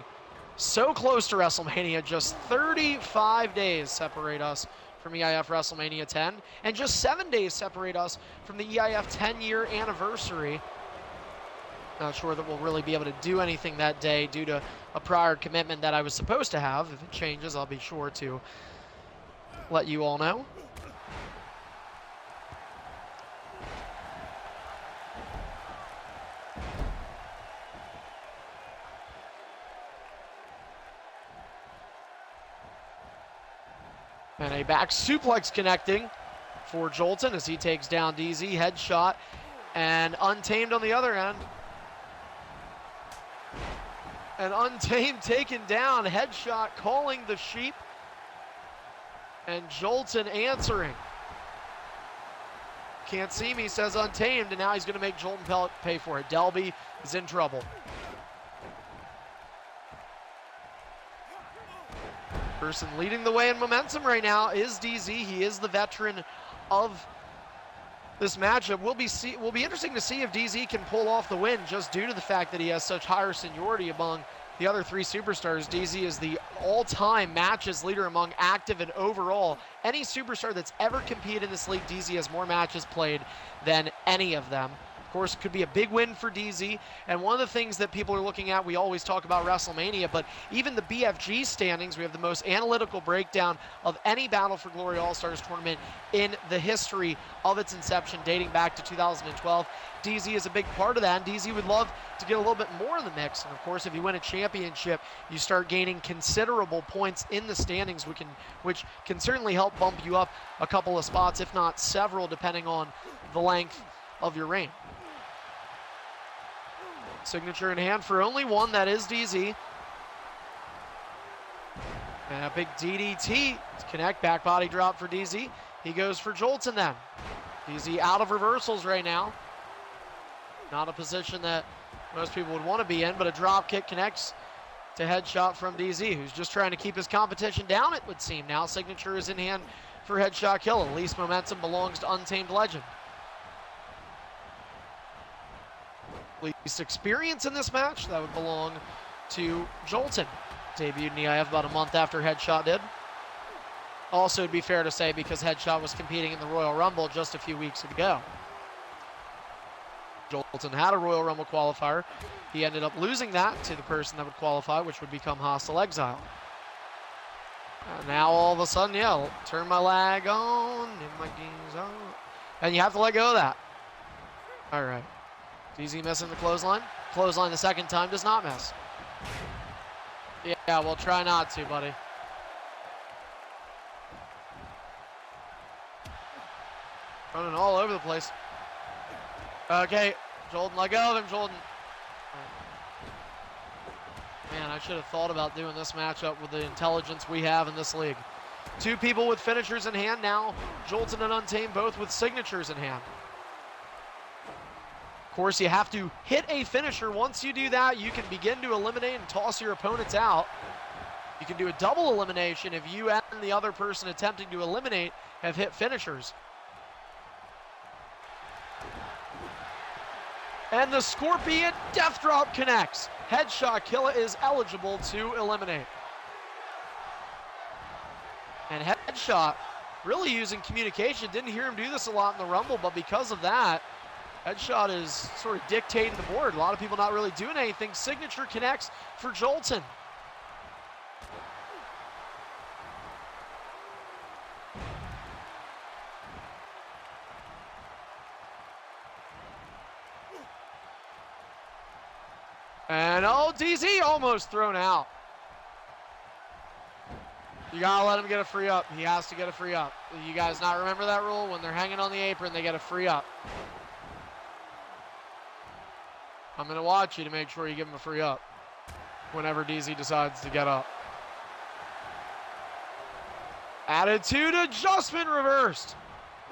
A: so close to WrestleMania. Just 35 days separate us from EIF WrestleMania 10, and just 7 days separate us from the EIF 10-year anniversary. Not sure that we'll really be able to do anything that day due to a prior commitment that I was supposed to have. If it changes, I'll be sure to let you all know. And a back suplex connecting for Jolton as he takes down DZ. Headshot and Untamed on the other end. And Untamed taken down. Headshot calling the sheep. And Jolton answering. Can't see me, says Untamed, and now he's going to make Jolton pay for it. Delby is in trouble. Person leading the way in momentum right now is DZ. He is the veteran of this matchup. Will be interesting to see if DZ can pull off the win just due to the fact that he has such higher seniority among the other 3 superstars. DZ is the all-time matches leader among active and overall. Any superstar that's ever competed in this league, DZ has more matches played than any of them. Of course, it could be a big win for DZ. And one of the things that people are looking at, we always talk about WrestleMania, but even the BFG standings, we have the most analytical breakdown of any Battle for Glory All-Stars tournament in the history of its inception, dating back to 2012. DZ is a big part of that, and DZ would love to get a little bit more in the mix. And of course, if you win a championship, you start gaining considerable points in the standings, which can certainly help bump you up a couple of spots, if not several, depending on the length of your reign. Signature in hand for only one, that is DZ. And a big DDT to connect, back body drop for DZ. He goes for Jolton then. DZ out of reversals right now. Not a position that most people would want to be in, but a drop kick connects to Headshot from DZ, who's just trying to keep his competition down, it would seem. Now signature is in hand for Headshot kill. At least momentum belongs to Untamed Legend. Least experience in this match, that would belong to Jolton. Debuted in the EIF about a month after Headshot did. Also, it'd be fair to say because Headshot was competing in the Royal Rumble just a few weeks ago. Jolton had a Royal Rumble qualifier. He ended up losing that to the person that would qualify, which would become Hostile Exile. Now all of a sudden, yeah, turn my lag on, and my game's on. And you have to let go of that. All right. DZ missing the clothesline. Clothesline the second time does not miss. Yeah, well, try not to, buddy. Running all over the place. Okay, Jolton, let go of him, Jolton. Man, I should have thought about doing this matchup with the intelligence we have in this league. Two people with finishers in hand now. Jolton and Untamed both with signatures in hand. Of course, you have to hit a finisher. Once you do that, you can begin to eliminate and toss your opponents out. You can do a double elimination if you and the other person attempting to eliminate have hit finishers. And the Scorpion Death Drop connects. Headshot Killa is eligible to eliminate. And Headshot really using communication. Didn't hear him do this a lot in the Rumble, but because of that, Headshot is sort of dictating the board. A lot of people not really doing anything. Signature connects for Jolton. And oh, DZ almost thrown out. You gotta let him get a free up. He has to get a free up. You guys not remember that rule? When they're hanging on the apron, they get a free up. I'm gonna watch you to make sure you give him a free up whenever DZ decides to get up. Attitude adjustment reversed.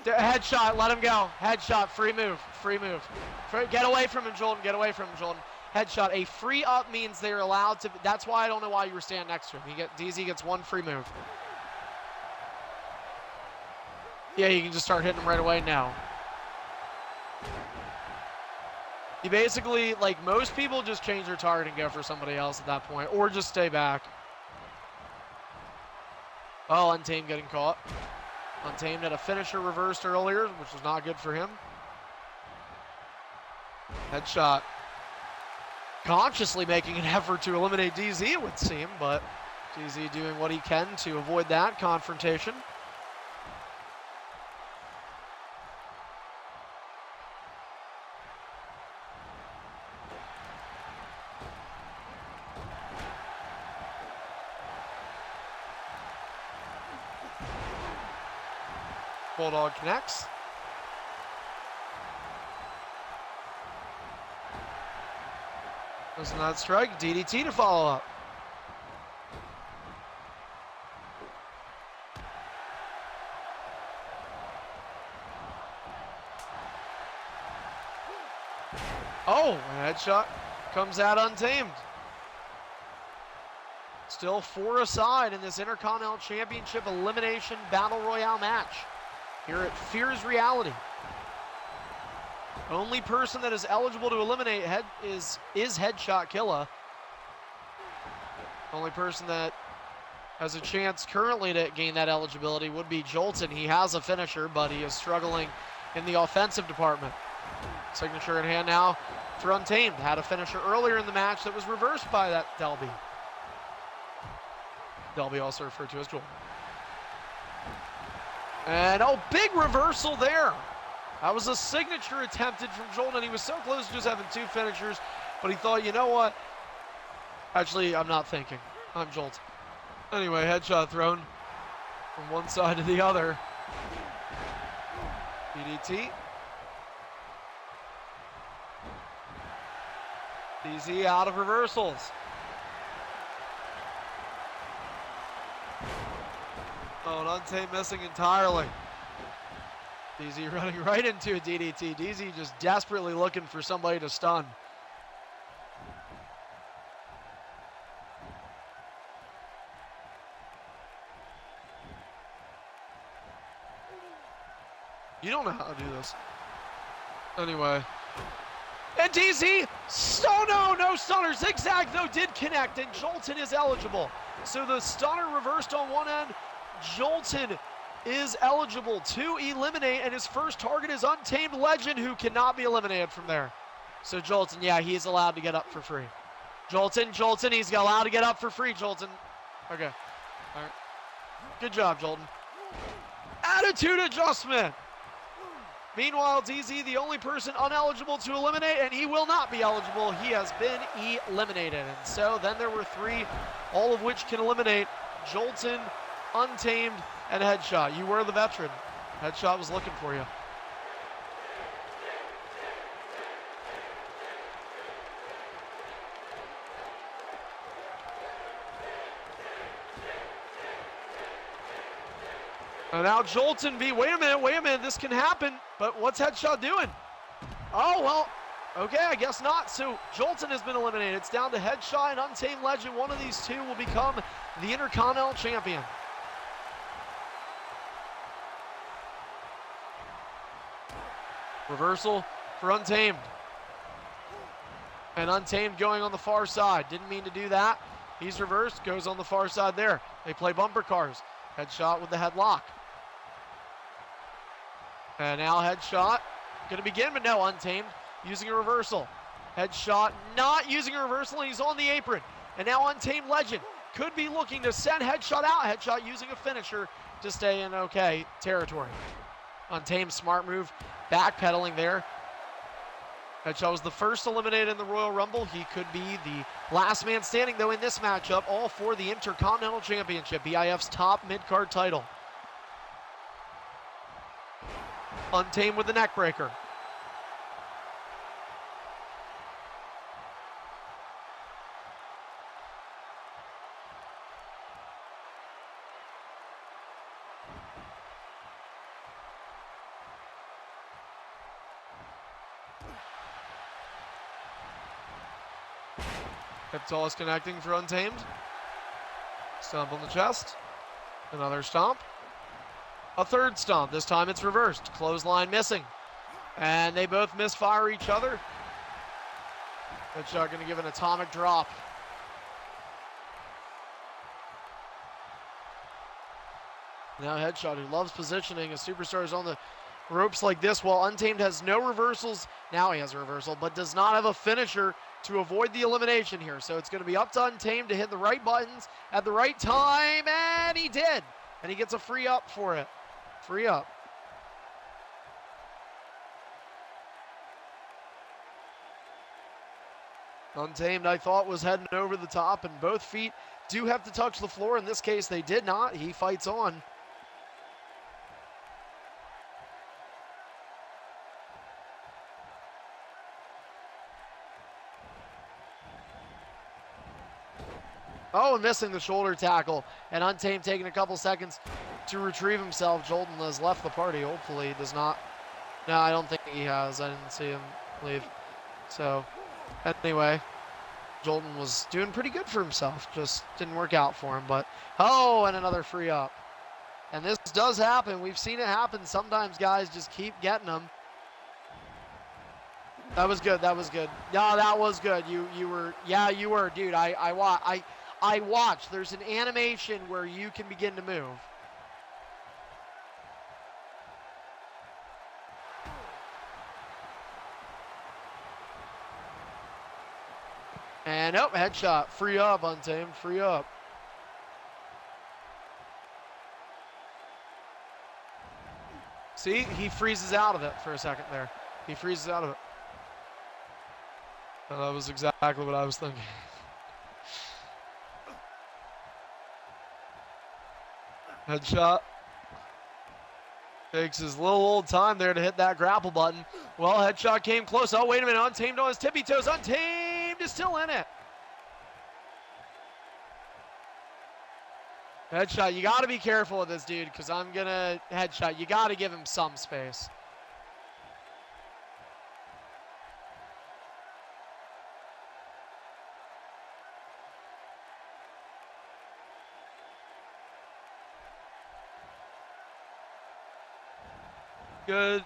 A: Headshot, let him go. Headshot, free move, free move. Get away from him, Jolton, get away from him, Jolton. Headshot, a free up means they're allowed to, that's why I don't know why you were standing next to him. DZ gets one free move. Yeah, you can just start hitting him right away now. You basically, like most people, just change their target and go for somebody else at that point, or just stay back. Oh, Untamed getting caught. Untamed had a finisher reversed earlier, which was not good for him. Headshot. Consciously making an effort to eliminate DZ, it would seem, but DZ doing what he can to avoid that confrontation. Bulldog connects. Does not strike. DDT to follow up. Oh, Headshot comes out Untamed. Still 4 aside in this Intercontinental Championship Elimination Battle Royale match here at Fear Is Reality. Only person that is eligible to eliminate is Headshot Killa. Only person that has a chance currently to gain that eligibility would be Jolton. He has a finisher, but he is struggling in the offensive department. Signature in hand now for Untamed. Had a finisher earlier in the match that was reversed by that Delby. Delby also referred to as Jolton. And oh, big reversal there. That was a signature attempted from Jolton. He was so close to just having 2 finishers, but he thought, you know what? Actually, I'm not thinking. I'm Jolton. Anyway, Headshot thrown from one side to the other. DDT. DZ out of reversals. Oh, and Untamed missing entirely. DZ running right into a DDT. DZ just desperately looking for somebody to stun. You don't know how to do this. Anyway. And DZ, no stunner. Zigzag though did connect, and Jolton is eligible. So the stunner reversed on one end. Jolton is eligible to eliminate, and his first target is Untamed Legend, who cannot be eliminated from there. So Jolton, yeah, he is allowed to get up for free. Jolton, he's allowed to get up for free, Jolton. Okay. All right. Good job, Jolton. Attitude adjustment. Meanwhile, DZ, the only person uneligible to eliminate, and he will not be eligible. He has been eliminated. And so then there were 3, all of which can eliminate Jolton, Untamed, and Headshot. You were the veteran. Headshot was looking for you. And now Jolton wait a minute, this can happen, but what's Headshot doing? Oh, well, okay, I guess not. So Jolton has been eliminated. It's down to Headshot and Untamed Legend. One of these 2 will become the Intercontinental Champion. Reversal for Untamed. And Untamed going on the far side. Didn't mean to do that. He's reversed, goes on the far side there. They play bumper cars. Headshot with the headlock. And now Headshot going to begin, but no, Untamed using a reversal. Headshot not using a reversal, and he's on the apron. And now Untamed Legend could be looking to send Headshot out. Headshot using a finisher to stay in okay territory. Untamed, smart move, backpedaling there. Headshot was the first eliminated in the Royal Rumble. He could be the last man standing, though, in this matchup, all for the Intercontinental Championship, EIF's top mid-card title. Untamed with the neckbreaker. Hip toss connecting for Untamed. Stomp on the chest. Another stomp. A third stomp. This time it's reversed. Clothesline missing. And they both misfire each other. Headshot going to give an atomic drop. Now Headshot, who loves positioning as superstars on the ropes like this, while Untamed has no reversals. Now he has a reversal, but does not have a finisher to avoid the elimination here. So it's going to be up to Untamed to hit the right buttons at the right time, and he did. And he gets a free up for it. Free up. Untamed, I thought, was heading over the top, and both feet do have to touch the floor. In this case, they did not. He fights on. Oh, and missing the shoulder tackle. And Untamed taking a couple seconds to retrieve himself. Jolton has left the party. Hopefully he does not. No, I don't think he has. I didn't see him leave. So, anyway, Jolton was doing pretty good for himself. Just didn't work out for him. But, oh, and another free up. And this does happen. We've seen it happen. Sometimes guys just keep getting them. That was good. That was good. No, that was good. You were, yeah, you were, dude. I watched. There's an animation where you can begin to move. And oh, Headshot. Free up, Untamed. Free up. See, he freezes out of it for a second there. He freezes out of it. And that was exactly what I was thinking. Headshot. Takes his little old time there to hit that grapple button. Well, Headshot came close. Oh, wait a minute. Untamed on his tippy toes. Untamed is still in it. Headshot, you got to be careful with this dude because I'm going to Headshot. You got to give him some space. Good.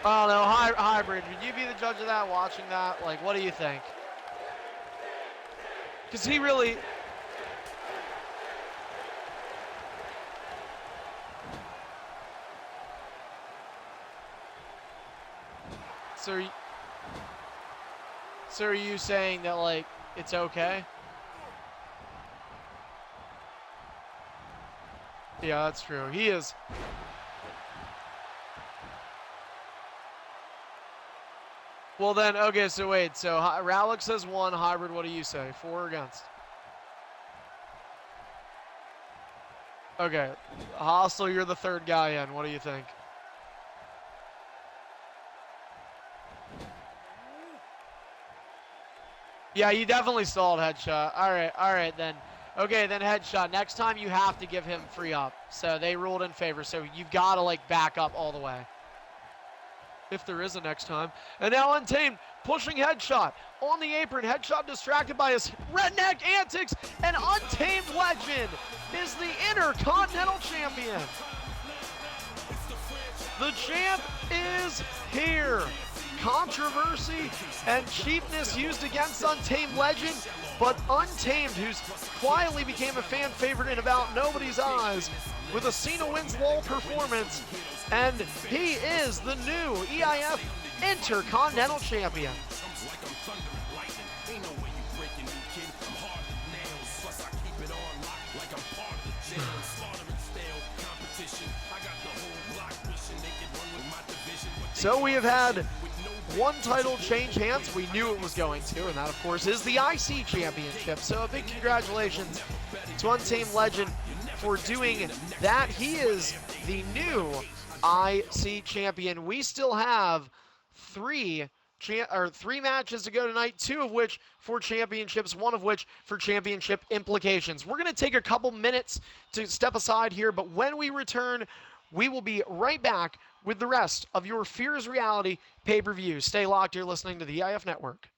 A: I don't know, Hybrid, would you be the judge of that, watching that? Like, what do you think? Because he really... So are you saying that, like, it's okay? Yeah, that's true. He is... Well then, okay, so wait. So Rallick says 1, Hybrid, what do you say? 4 or against? Okay. Hostile, you're the third guy in. What do you think? Yeah, you definitely stalled headshot. All right then. Okay, then headshot. Next time you have to give him free up. So they ruled in favor. So you've got to like back up all the way. If there is a next time. And now Untamed pushing headshot on the apron. Headshot distracted by his redneck antics. And Untamed Legend is the Intercontinental Champion. The champ is here. Controversy and cheapness used against Untamed Legend, but Untamed, who's quietly became a fan favorite in about nobody's eyes with a Cena wins LOL performance, and he is the new EIF Intercontinental Champion. So we have had one title change hands. We knew it was going to, and that, of course, is the IC Championship. So a big congratulations to Untamed Legend for doing that. He is the new IC Champion. We still have three matches to go tonight, 2 of which for championships, 1 of which for championship implications. We're going to take a couple minutes to step aside here, but when we return, we will be right back with the rest of your Fear Is Reality pay-per-view. Stay locked. You're listening to the EIF Network.